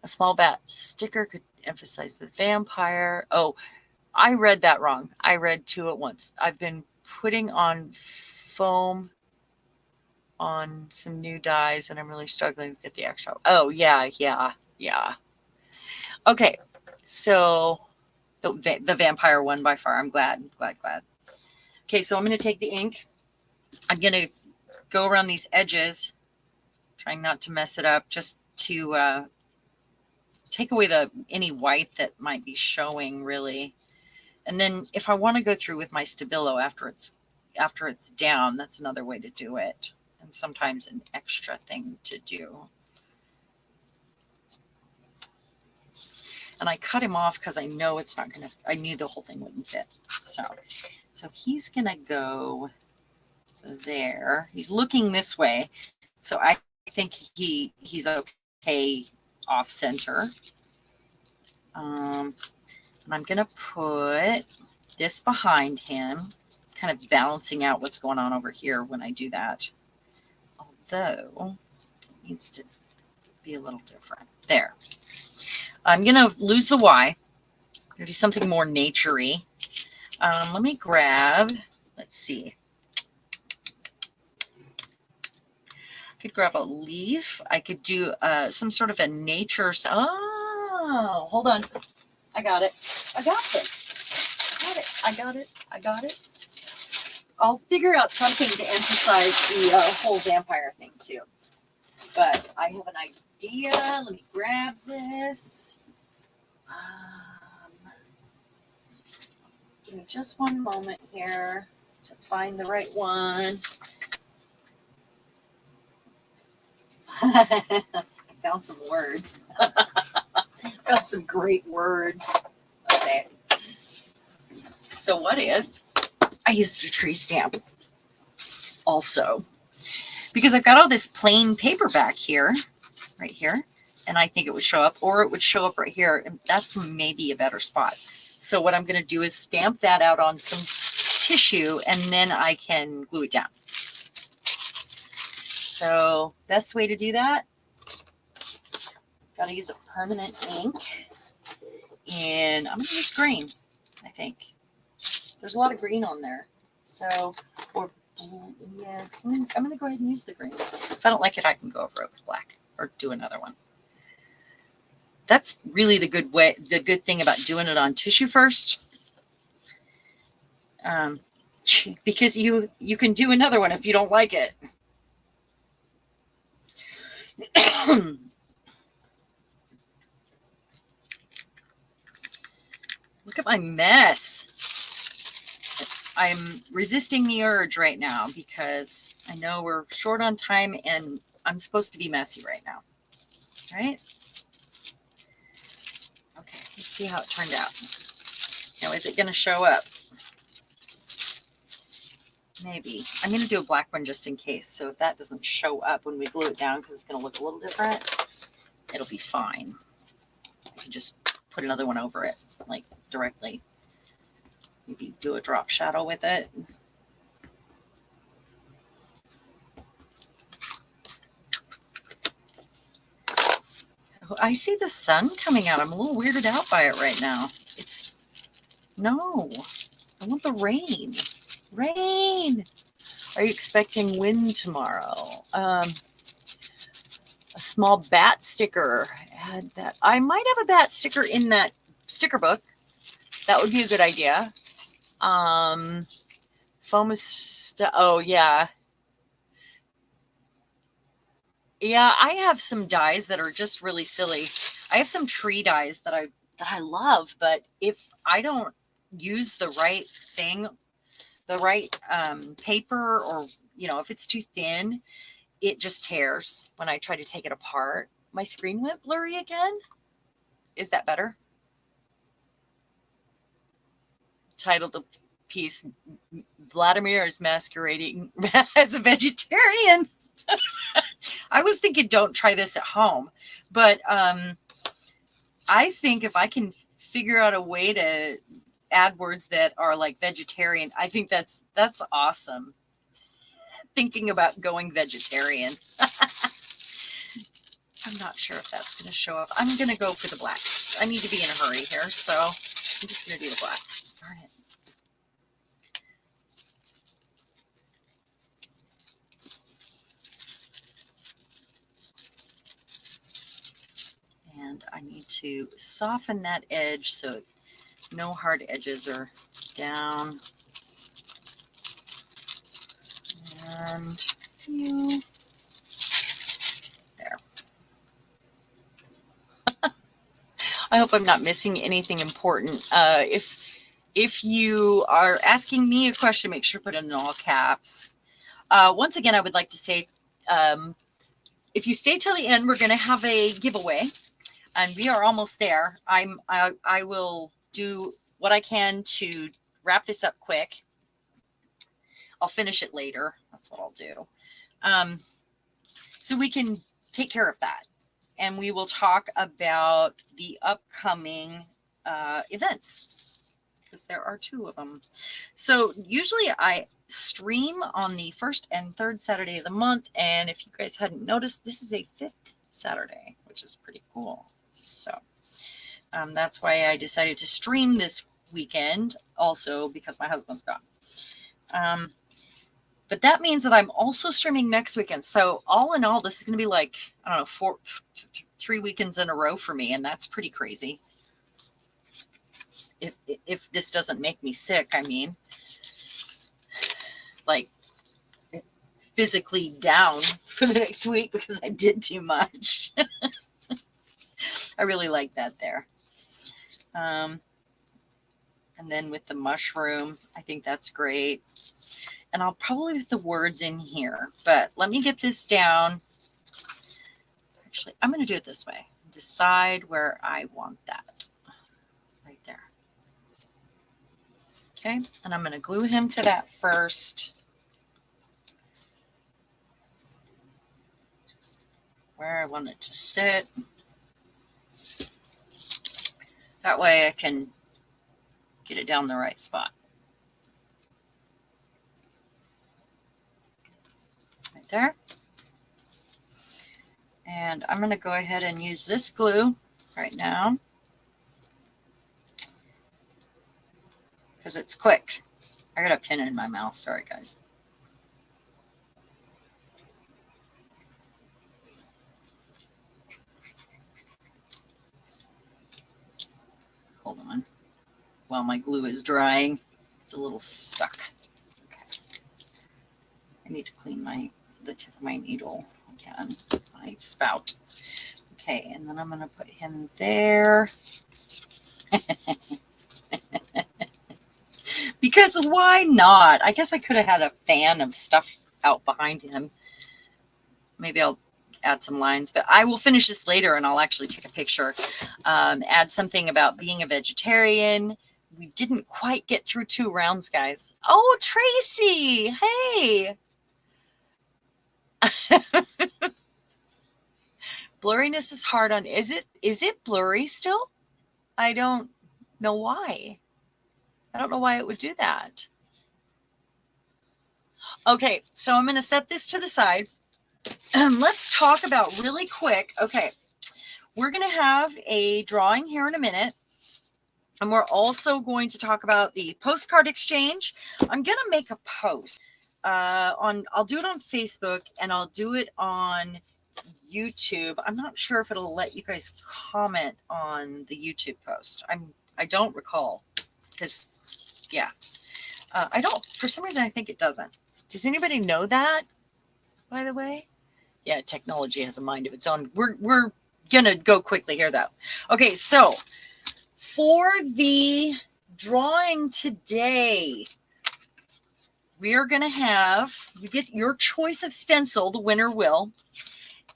A small bat sticker could emphasize the vampire. Oh, I read that wrong. I read 2 at once. I've been putting on foam on some new dyes and I'm really struggling to get the extra. Oh, yeah. Okay, so the vampire one by far. I'm glad. Okay, so I'm going to take the ink. I'm going to go around these edges, trying not to mess it up, just to take away any white that might be showing, really. And then if I want to go through with my Stabilo after it's down, that's another way to do it. And sometimes an extra thing to do. And I cut him off because I know it's not going to, I knew the whole thing wouldn't fit. So he's going to go there. He's looking this way. So I think he's okay off center. And I'm going to put this behind him, kind of balancing out what's going on over here when I do that. Although it needs to be a little different. There. I'm going to lose the Y. I'm going to do something more nature-y. Let me grab, let's see. I could grab a leaf. I could do some sort of a nature. Oh, hold on. I got it. I got this. I got it. I'll figure out something to emphasize the whole vampire thing too. But I have an idea. Let me grab this. Give me just one moment here to find the right one. I found some words. Got some great words. Okay. So what if I used a tree stamp also? Because I've got all this plain paper back here, right here, and I think it would show up, or it would show up right here, and that's maybe a better spot. So what I'm going to do is stamp that out on some tissue, and then I can glue it down. So best way to do that, got to use a permanent ink, and I'm going to use green, I think. There's a lot of green on there. So, or yeah, I'm going to go ahead and use the green. If I don't like it, I can go over it with black or do another one. That's really the good way. The good thing about doing it on tissue first, because you can do another one if you don't like it. Look at my mess. I'm resisting the urge right now because I know we're short on time and I'm supposed to be messy right now. Right? Okay, let's see how it turned out. Now, is it going to show up? Maybe. I'm going to do a black one just in case. So if that doesn't show up when we glue it down, because it's going to look a little different, it'll be fine. I can just put another one over it, like directly. Maybe do a drop shadow with it. I see the sun coming out. I'm a little weirded out by it right now. No, I want the rain. Rain. Are you expecting wind tomorrow? A small bat sticker. Add that. I might have a bat sticker in that sticker book. That would be a good idea. Foam is, oh yeah. Yeah, I have some dies that are just really silly. I have some tree dies that I love, but if I don't use the right thing, the right paper, or if it's too thin, it just tears when I try to take it apart. My screen went blurry again. Is that better? Titled the piece, Vladimir is masquerading as a vegetarian. I was thinking don't try this at home, but I think if I can figure out a way to add words that are like vegetarian, I think that's awesome. Thinking about going vegetarian. I'm not sure if that's going to show up. I'm going to go for the black. I need to be in a hurry here, so I'm just going to do the black. Darn it. And I need to soften that edge so no hard edges are down. And there. I hope I'm not missing anything important. If you are asking me a question, make sure to put it in all caps. Once again, I would like to say, if you stay till the end, we're going to have a giveaway, and we are almost there. I will do what I can to wrap this up quick. I'll finish it later. That's what I'll do. So we can take care of that. And we will talk about the upcoming events, because there are 2 of them. So usually I stream on the 1st and 3rd Saturday of the month. And if you guys hadn't noticed, this is a 5th Saturday, which is pretty cool. So that's why I decided to stream this weekend, also because my husband's gone. But that means that I'm also streaming next weekend. So all in all, this is going to be like, I don't know, 3 weekends in a row for me. And that's pretty crazy. If this doesn't make me sick, I mean, like physically down for the next week because I did too much. I really like that there. And then with the mushroom, I think that's great. And I'll probably put the words in here, but let me get this down. Actually, I'm going to do it this way. Decide where I want that. Right there. Okay, and I'm going to glue him to that first. Just where I want it to sit. That way I can get it down the right spot. Right there. And I'm going to go ahead and use this glue right now because it's quick. I got a pin in my mouth. Sorry, guys. Hold on. While my glue is drying, it's a little stuck. Okay. I need to clean the tip of my needle again, my spout. Okay, and then I'm going to put him there. Because why not? I guess I could have had a fan of stuff out behind him. Maybe I'll add some lines, but I will finish this later and I'll actually take a picture. Add something about being a vegetarian. We didn't quite get through 2 rounds, guys. Oh, Tracy. Hey. Blurriness is hard on. Is it blurry still? I don't know why. I don't know why it would do that. Okay, so I'm going to set this to the side. Let's talk about really quick. Okay, we're going to have a drawing here in a minute. And we're also going to talk about the postcard exchange. I'm going to make a post I'll do it on Facebook and I'll do it on YouTube. I'm not sure if it'll let you guys comment on the YouTube post. I don't recall because, yeah, I don't, for some reason, I think it doesn't. Does anybody know that, by the way? Yeah, technology has a mind of its own. We're going to go quickly here, though. Okay, so for the drawing today, we are going to have, you get your choice of stencil, the winner will,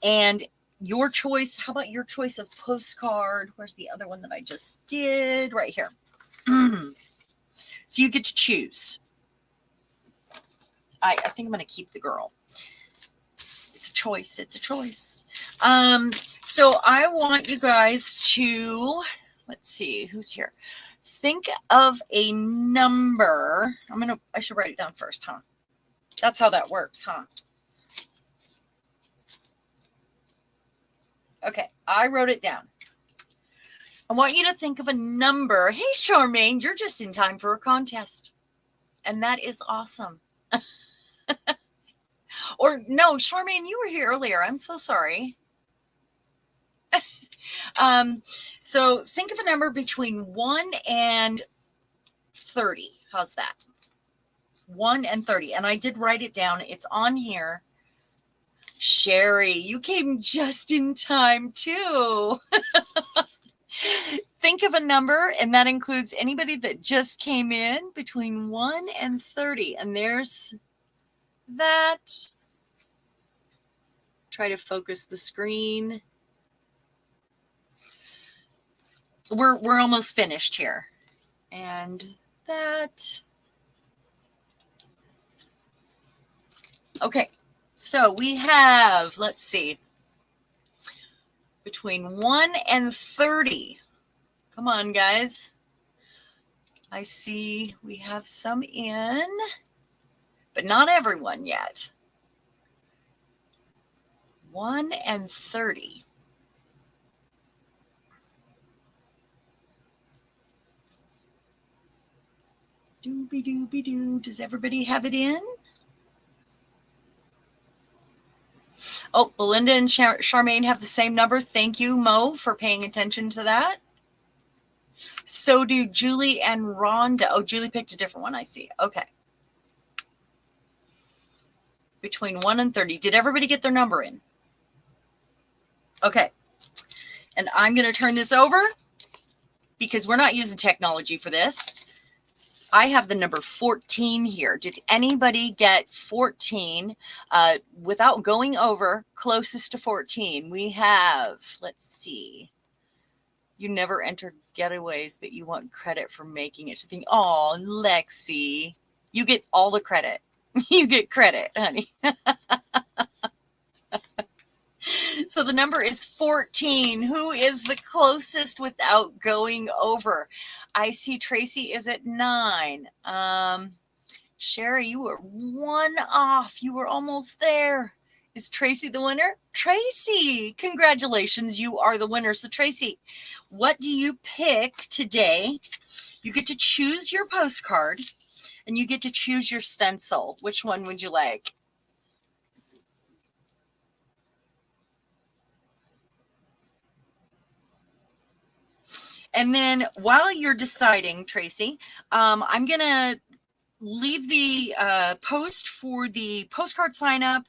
and your choice, how about your choice of postcard? Where's the other one that I just did? Right here. So you get to choose. I think I'm going to keep the girl. It's a choice. It's a choice. So I want you guys to, let's see, who's here? Think of a number. I should write it down first, huh? That's how that works, huh? Okay, I wrote it down. I want you to think of a number. Hey, Charmaine, you're just in time for a contest. And that is awesome. Or no, Charmaine, you were here earlier. I'm so sorry. So think of a number between 1 and 30. How's that? 1 and 30. And I did write it down. It's on here. Sherry, you came just in time too. Think of a number, and that includes anybody that just came in between 1 and 30. And there's that. Try to focus the screen. We're almost finished here. And that. Okay, so we have, let's see, between 1 and 30. Come on, guys. I see we have some in, but not everyone yet. 1 and 30. Doobie-doobie-doo. Does everybody have it in? Oh, Belinda and Charmaine have the same number. Thank you, Mo, for paying attention to that. So do Julie and Rhonda. Oh, Julie picked a different one, I see. Okay. Between 1 and 30. Did everybody get their number in? Okay. And I'm going to turn this over because we're not using technology for this. I have the number 14 here. Did anybody get 14? Without going over, closest to 14, we have, let's see. You never enter getaways, but you want credit for making it to think. Oh, Lexi, you get all the credit. You get credit, honey. So the number is 14. Who is the closest without going over? I see Tracy is at 9. Sherry, you were 1 off. You were almost there. Is Tracy the winner? Tracy, congratulations. You are the winner. So Tracy, what do you pick today? You get to choose your postcard and you get to choose your stencil. Which one would you like? And then while you're deciding, Tracy, I'm going to leave the post for the postcard sign up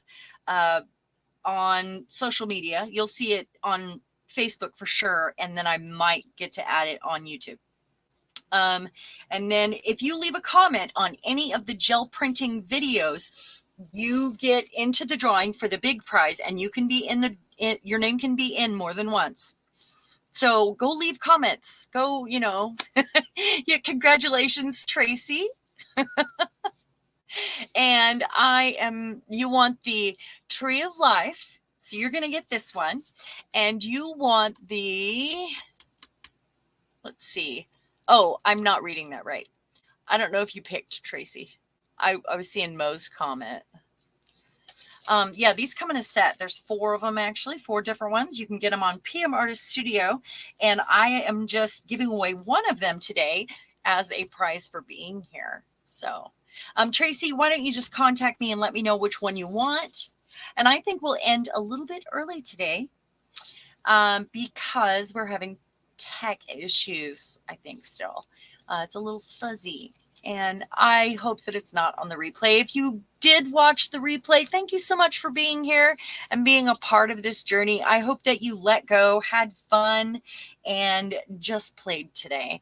on social media. You'll see it on Facebook for sure. And then I might get to add it on YouTube. And then if you leave a comment on any of the gel printing videos, you get into the drawing for the big prize, and you can be your name can be in more than once. So go leave comments. Go, yeah, congratulations, Tracy. And you want the Tree of Life. So you're going to get this one. And you want let's see. Oh, I'm not reading that right. I don't know if you picked Tracy. I was seeing Mo's comment. Yeah, these come in a set. There's 4 of them, actually, 4 different ones. You can get them on PM Artist Studio. And I am just giving away one of them today as a prize for being here. So, Tracy, why don't you just contact me and let me know which one you want? And I think we'll end a little bit early today because we're having tech issues, I think, still. It's a little fuzzy. And I hope that it's not on the replay. If you did watch the replay, thank you so much for being here and being a part of this journey. I hope that you let go, had fun, and just played today.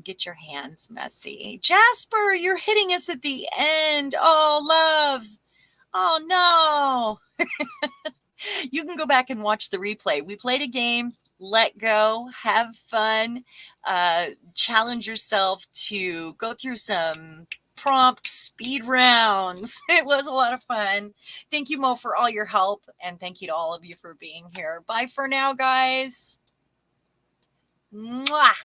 Get your hands messy. Jasper, you're hitting us at the end. Oh, love. Oh, no. You can go back and watch the replay. We played a game. Let go, have fun, challenge yourself to go through some prompt speed rounds. It was a lot of fun. Thank you, Mo, for all your help. And thank you to all of you for being here. Bye for now, guys. Mwah.